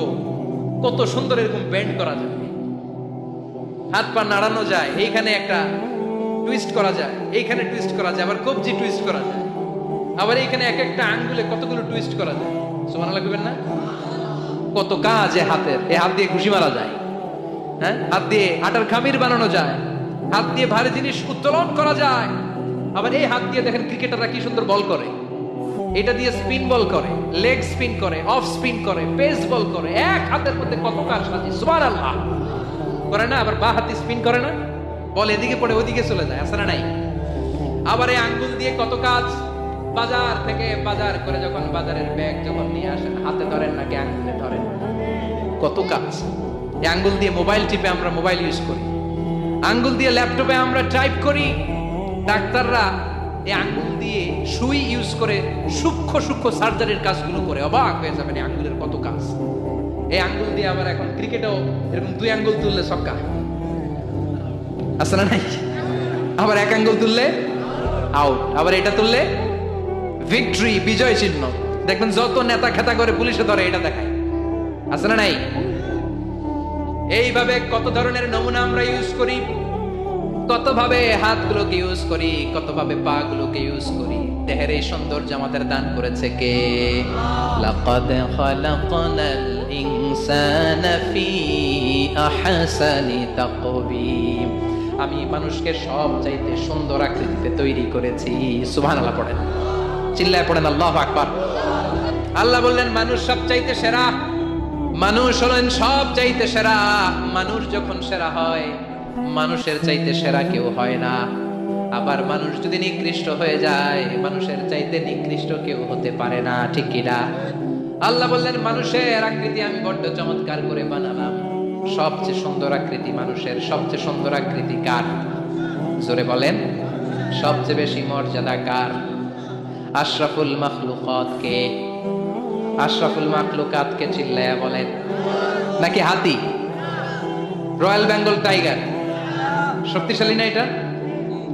কত সুন্দর এরকম বেন্ড করা যায়, হাত পা নাড়ানো যায়, এইখানে একটা টুইস্ট করা যায়, এইখানে টুইস্ট করা যায়, আবার কবজি টুইস্ট করা যায়, আবার এইখানে এক একটা আঙ্গুলে কতগুলো টুইস্ট করা যায়। সুবহানাল্লাহ কইবেন না? কত কাজ এ হাতের। এই হাত দিয়ে ঘুষি মারা যায়, হ্যাঁ, হাত দিয়ে আটার খামির বানানো যায়, হাত দিয়ে ভারী জিনিস উত্তোলন করা যায়। আবার এই হাত দিয়ে দেখেন ক্রিকেটাররা কি সুন্দর বল করে। এটা দিয়ে স্পিন বল করে, লেগ স্পিন করে, অফ স্পিন করে, পেস বল করে। এক হাতের মধ্যে কত কাজ সাজি। সুবহানাল্লাহ করে না? আবার বাঁ হাতে স্পিন করে না, বল এদিকে পড়ে ওদিকে চলে যায়, আছে না নাই? আবার এই আঙ্গুল দিয়ে কত কাজ। বাজার থেকে বাজার করে যখন বাজারের ব্যাগ যখন নিয়ে আসেন, হাতে ধরেন নাকি আঙ্গুলে ধরেন, কত কাজ। এই আঙ্গুল দিয়ে মোবাইল টিপে আমরা মোবাইল ইউজ করি, আঙ্গুল দিয়ে ল্যাপটপে আমরা টাইপ করি। ডাক্তাররা এই আঙ্গুল দিয়ে সুই ইউজ করে সূক্ষ্ম সূক্ষ্ম সার্জারির কাজগুলো করে। অবাক হয়ে যাবেন এই আঙ্গুলের কত কাজ। এই আঙ্গুল দিয়ে আবার এখন ক্রিকেটেও এরকম 2 আঙ্গুল তুললে ছক্কা, আছে না নাই? আবার 1 আঙ্গুল তুললে আউট, আবার এটা তুললে ভিক্টরি, বিজয় চিহ্ন। দেখবেন যত নেতা খেতা করে পুলিশে ধরে এটা দেখায়, আছে না নাই? এইভাবে কত ধরনের নমুনা আমরা ইউজ করি, কত ভাবে হাতগুলোকে ইউজ করি, কত ভাবে পা গুলোকে ইউজ করি। দেহের এই সৌন্দর্য আমাদের দান করেছে কে? লাকাদ খালাকনাল ইনসানা ফি আহসানি তাকওয়িম। আমি মানুষকে সবচাইতে সুন্দর আকৃতিতে তৈরি করেছি। সুবহানাল্লাহ পড়েন, চিল্লায় পড়েন আল্লাহু আকবার। আল্লাহ বললেন মানুষ সবচাইতে সেরা, মানুষ হলেন সবচাইতে সেরা। মানুষ যখন সেরা হয়, মানুষের চাইতে সেরা কেউ হয় না। আবার মানুষ যদি নিকৃষ্ট হয়ে যায়, মানুষের চাইতে নিকৃষ্ট কেউ হতে পারে না, ঠিক কিনা? আল্লাহ বললেন মানুষের আকৃতি আমি বড্ড চমৎকার করে বানালাম। সবচেয়ে সুন্দর আকৃতি মানুষের। সবচেয়ে সুন্দর আকৃতি কার? জোরে বলেন। সবচেয়ে বেশি মর্যাদা কার? আশরাফুল মাখলুকাত কে? আশরাফুল মাখলুকাত কে? চিল্লায়া বলেন। নাকি হাতি? রয়্যাল বেঙ্গল টাইগার শক্তিশালী না?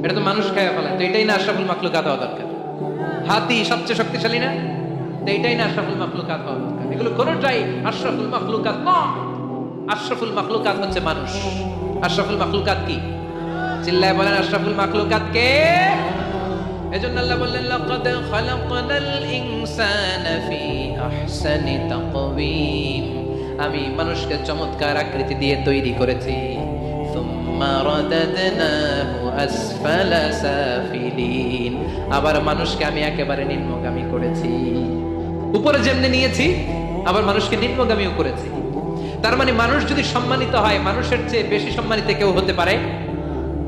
এটা তো মানুষ খায় ফেলে, তো এটাই না আশরাফুল মাখলুকাত হওয়া দরকার? হাতি সবচেয়ে শক্তিশালী না? তো এটাই না আশরাফুল মাখলুকাত হওয়া দরকার? এগুলো কোনোটাই আশরাফুল মাখলুকাত না। আশরাফুল মাখলুকাত হচ্ছে মানুষ। আশরাফুল মাখলুকাত কি? চিল্লায় বলেন আশরাফুল মাখলুকাত কে? এজন্য আল্লাহ বললেন লাকাদ খালাকনাল ইনসানা ফি আহসানি তাকওয়িম। আমি মানুষকে চমৎকার আকৃতি দিয়ে তৈরি করেছি। সুম্মা সুম্মা রাদাদনাহু আসফালা সাফিলিন। আবার মানুষকে আমি একেবারে নিম্নগামী করেছি। উপরে যেমনি নিয়েছি আবার মানুষকে নিম্নগামীও করেছি। তার মানে মানুষ যদি সম্মানিত হয়, মানুষের চেয়ে বেশি সম্মানিত কেউ হতে পারে?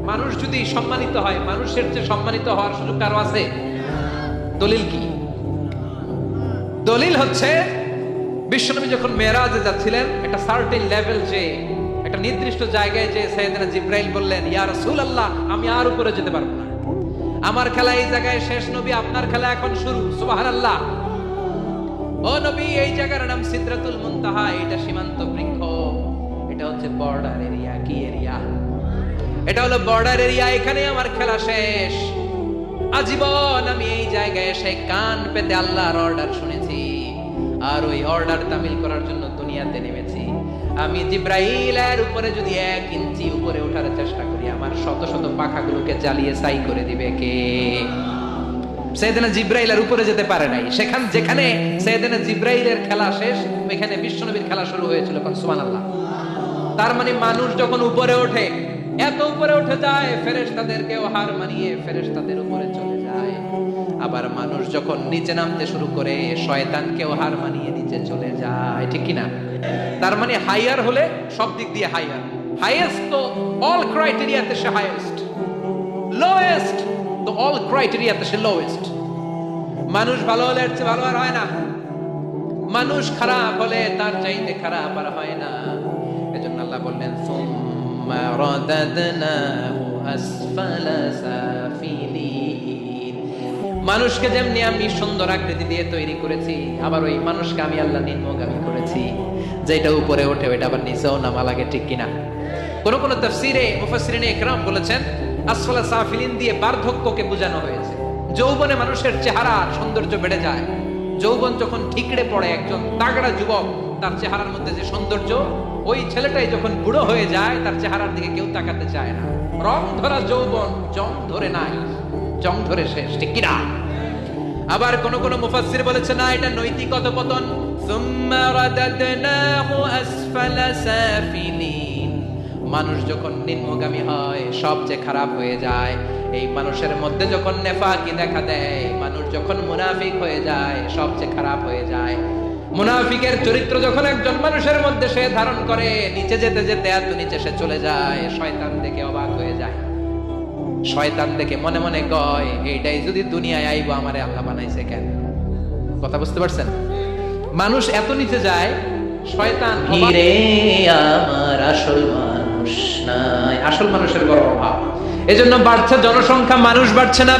মানুষ যদি সম্মানিত হয়, মানুষের চেয়ে সম্মানিত হওয়ার সুযোগ কারো আছে? দলিল কি? দলিল হচ্ছে বিশ্বনবী যখন মেরাজে যাচ্ছিলেন, একটা সার্টেন লেভেল, যে একটা নির্দিষ্ট জায়গায়, যে সাইয়েদনা জিব্রাইল বললেন, ইয়া রাসূলুল্লাহ, আমি আর উপরে যেতে পারবো না, আমার খেলা এই জায়গায় শেষ, নবী আপনার খেলা এখন শুরু। সুবহানাল্লাহ। ও নবী, এই জায়গার নাম সিদরাতুল মুনতাহা, এটা সীমান্ত বৃক্ষ, এটা হচ্ছে বর্ডার এরিয়া। কি এরিয়া? এটা হলো বর্ডার এরিয়া, এখানে আমার খেলা শেষ। আজীবন আমি এই জায়গায় এসে কান পেতে আল্লাহর অর্ডার শুনেছি, আর ওই অর্ডার তামিল করার জন্য দুনিয়াতে নেমেছি। আমি জিব্রাইলের উপরে যদি 1 ইঞ্চি উপরে ওঠার চেষ্টা করি, আমার শত শত পাখাগুলোকে জ্বালিয়ে ছাই করে দিবে কে? সাইয়েদনা জিব্রাইলের উপরে যেতে পারে নাই। যেখানে সাইয়েদনা জিব্রাইলের খেলা শেষ, ওইখানে বিশ্বনবীর খেলা শুরু হয়েছিল। সুবহানাল্লাহ। তার মানে মানুষ যখন উপরে ওঠে, এত উপরে উঠে যায়, ফেরেশতাদেরকেও হার মানিয়ে ফেরেশতাদের উপরে চলে যায়। আবার মানুষ যখন নিচে নামতে শুরু করে, শয়তানকেও হার মানিয়ে নিচে চলে যায়। ঠিক কি না? তার মানে হাইয়ার হলে সব দিক দিয়ে হাইয়ার, হাইয়েস্ট তো অল ক্রাইটেরিয়াতে সে হাইয়েস্ট, লোয়েস্ট তো অল ক্রাইটেরিয়াতে সে লোয়েস্ট। মানুষ ভালো হলে এর চেয়ে ভালো আর হয় না, মানুষ খারাপ হলে তার চাইতে খারাপ আর হয় না। এজন্য আল্লাহ বললেন, সুম্মা রাদাদনাহু আসফালা সাফিলিন। মানুষকে যেমনি আমি সুন্দর আকৃতি দিয়ে তৈরি করেছি, আবার ওই মানুষকে আমি আল্লাহ নিম্নগামী করেছি। যেটা উপরে ওঠে ওইটা আবার নিচেও নামা লাগে। ঠিক কিনা? কোন কোন তাফসীরে মুফাসসিরিনে ইকরাম বলেছেন, আসফালা সাফিলিন দিয়ে বার্ধক্যকে বোঝানো হয়েছে। যৌবনে মানুষের চেহারা সৌন্দর্য বেড়ে যায়। যৌবন যখন ঠিকরে পড়ে, একজন তাগড়া যুবক, তার চেহারার মধ্যে যে সৌন্দর্য, ওই ছেলেটাই যখন বুড়ো হয়ে যায়, তার চেহারার দিকে কেউ তাকাতে চায় না। রং ধরা যৌবন জং ধরে নাই, জং ধরে শেষ। ঠিক কিনা? আবার কোন কোন মুফাসসির বলেছে, না, এটা নৈতিক অধঃপতন। সুম্মা রাদাদনাহু আসফালা সাফিলিন। মানুষ যখন নিম্নগামী হয়, সবচেয়ে খারাপ হয়ে যায়। এই মানুষের মধ্যে যখন নেফাকি দেখা দেয়, মানুষ যখন মুনাফিক হয়ে যায়, সবচেয়ে খারাপ হয়ে যায়। মুনাফিকের চরিত্র যখন একজন মানুষের মধ্যে সে ধারণ করে, নিচে যেতে যেতে এত নিচে সে চলে যায়, শয়তান দেখে অবাক হয়ে যায়। শয়তান দেখে মনে মনে কয়, এইটাই যদি দুনিয়ায় আইবো, আমারে আল্লাহ বানাইছে কেন? কথা বুঝতে পারছেন? মানুষ এত নিচে যায়, শয়তান ভিড়ে আমার আসল মানুষ নাই। আসল মানুষের বড় অভাব। এজন্য বাড়ছে জনসংখ্যা, মানুষ বাড়ছে না।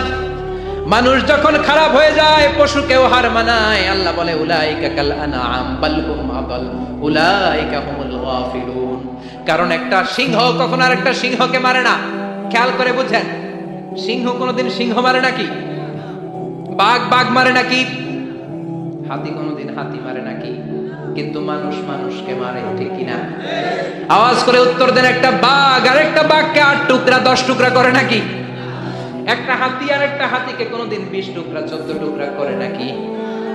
মানুষ যখন খারাপ হয়ে যায়, পশুকেও হার মানায়। আল্লাহ বলে, উলাইকা কাল আনআম বাল হুম আদাল উলাইকা হুমুল গাফিলুন। কারণ একটা সিংহ কখনো আরেকটা সিংহকে মারে না। খেয়াল করে বুঝেন, সিংহ কোনোদিন সিংহ মারে নাকি? বাঘ বাঘ মারে নাকি? হাতি কোনোদিন হাতি মারে নাকি? কিন্তু মানুষ মানুষকে মারে। ঠিক কিনা? আওয়াজ করে উত্তর দেন। একটা বাঘ আর একটা বাঘকে 8 টুকরা 10 টুকরা করে নাকি? একটা হাতি আর একটা হাতিকে কোনোদিন 20 টুকরা 14 টুকরা করে নাকি?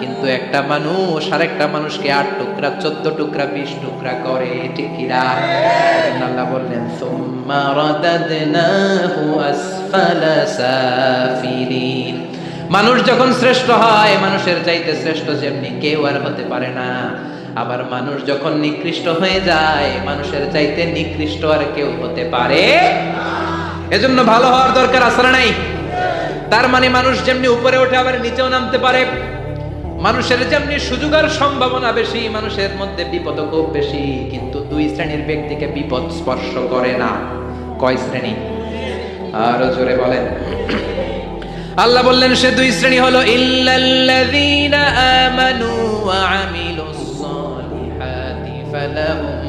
কিন্তু একটা মানুষ আর একটা মানুষকে 8 টুকরা 14 টুকরা 20 টুকরা করে। ঠিক কিনা? আল্লাহ বললেন, সুম্মা রাদাদনাহু আসফালা সাফিলিন। মানুষ যখন শ্রেষ্ঠ হয়, মানুষের চাইতে শ্রেষ্ঠ যেমনি কেউ আর হতে পারে না। আবার মানুষ যখন নিকৃষ্ট হয়ে যায়, মানুষের চাইতে নিকৃষ্ট আর কেউ হতে পারে। এজন্য ভালো হওয়ার দরকার আছে না নাই? তার মানে মানুষ যেমনি উপরে ওঠে, আবার নিচেও নামতে পারে। মানুষের যেমনি সুযোগ আর সম্ভাবনা বেশি, মানুষের মধ্যে বিপদ খুব বেশি। কিন্তু 2 শ্রেণীর ব্যক্তিকে বিপদ স্পর্শ করে না। কয় শ্রেণী? আরো জোরে বলেন। আল্লাহ বললেন, সে 2 শ্রেণী হলো, ইল্লাল্লাযীনা আমানু ওয়া আমিলুস সালিহাতি ফালাহুম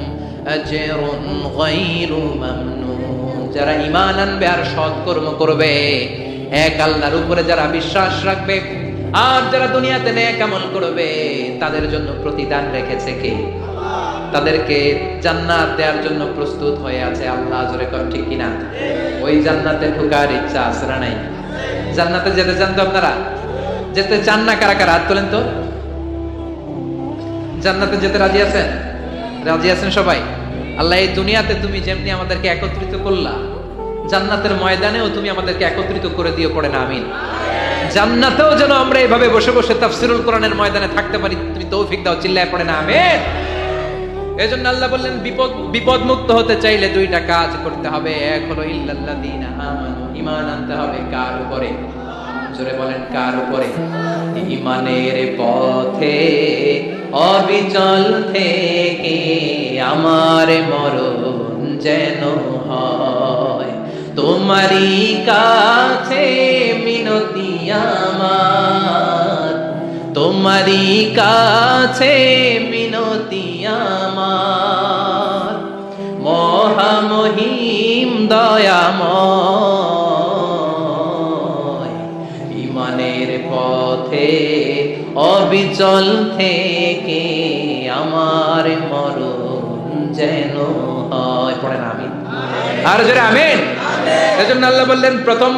আজরুন গায়রু মামনুন। যারা ঈমান আনবে আর সৎকর্ম করবে, এক আল্লাহর উপরে যারা বিশ্বাস রাখবে, আর যারা দুনিয়াতে নেক আমল করবে, তাদের জন্য প্রতিদান রেখেছে কে? তাদেরকে জান্নাত দেওয়ার জন্য প্রস্তুত হয়ে আছে আল্লাহ। জোরে কর ঠিক কিনা? ওই জান্নাতে ঢোকার ইচ্ছা আছে না নাই? জান্নাতে যেতে চান তো আপনারা? যেতে চান না কারা কারা? হাত তোলেন তো। জান্নাতে যেতে রাজি আছেন? রাজি আছেন সবাই? আল্লাহ এই দুনিয়াতে তুমি যেমনি আমাদেরকে একত্রিত করলা, জান্নাতের ময়দানেও তুমি আমাদেরকে একত্রিত করে দিও, পড়ে না আমিন। জান্নাতেও যেন আমরা এভাবে বসে বসে তাফসীরুল কোরআনের ময়দানে থাকতে পারি, তুমি তৌফিক দাও, চিল্লায় পড়ে না আমিন। এজন্য আল্লাহ বললেন বিপদ মুক্ত হতে চাইলে দুইটা কাজ করতে হবে। এক হলো ইল্লাল্লাযীনা আমানু, ঈমান আনতে হবে কার উপরে? জোরে বলেন কার উপরে? ঈমানের পথে অবিচল থেকে আমার মরণ যেন হয়, তোমারই কাছে মিনতি আমার, তোমারই কাছে মিনতি আমার, মহামহিম দয়াময়, ঈমানের পথে অবিচল থেকে আমার মরণ যেন হয়, পড়েন আমিন। আর জোরে আমিন। এজন্য আল্লাহ বললেন প্রথম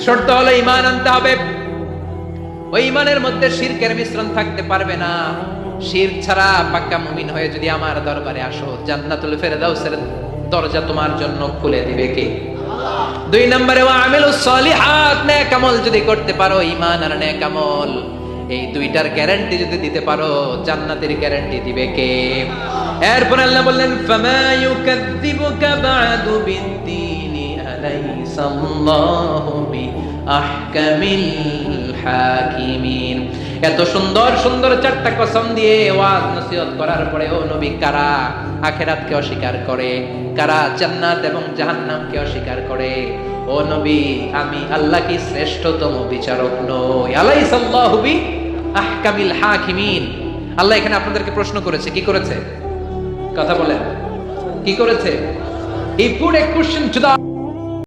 শর্ত হলো ঈমান আনতে হবে। ওই ঈমানের মধ্যে শিরকের মিশ্রণ থাকতে পারবে না। শিরক ছাড়া পাক্কা মুমিন হয়ে যদি আমার দরবারে আসো, জান্নাতুল ফেরদাউসের দরজা তোমার জন্য খুলে দিবে কে? আল্লাহ। দুই নম্বরে ওয়া আমিলুস সলিহাত, নেক আমল যদি করতে পারো, ঈমান আর নেক আমল, এই দুইটার গ্যারান্টি যদি দিতে পারো, জান্নাতের গ্যারান্টি দিবে কে? এরপর আল্লাহ বললেন ফামা ইউকাযযিবুকা বা'দু বিদ্দীনি আলাইসাল্লাহু বিআহকামিল হাকিমিন। এত সুন্দর সুন্দর চারটা কসম দিয়ে ওয়াজ নসিহত করার পরে ও নবী, কারা আখিরাতকে অস্বীকার করে, কারা জান্নাত এবং জাহান্নামকে অস্বীকার করে, ও নবী আমি আল্লাহ কি শ্রেষ্ঠতম বিচারক নই? আলাইসাল্লাহু বিআহকামিল হাকিমিন। আল্লাহ এখানে আপনাদেরকে প্রশ্ন করেছে, কি করেছে? কথা বলেন, কি করেছে? He put a question to the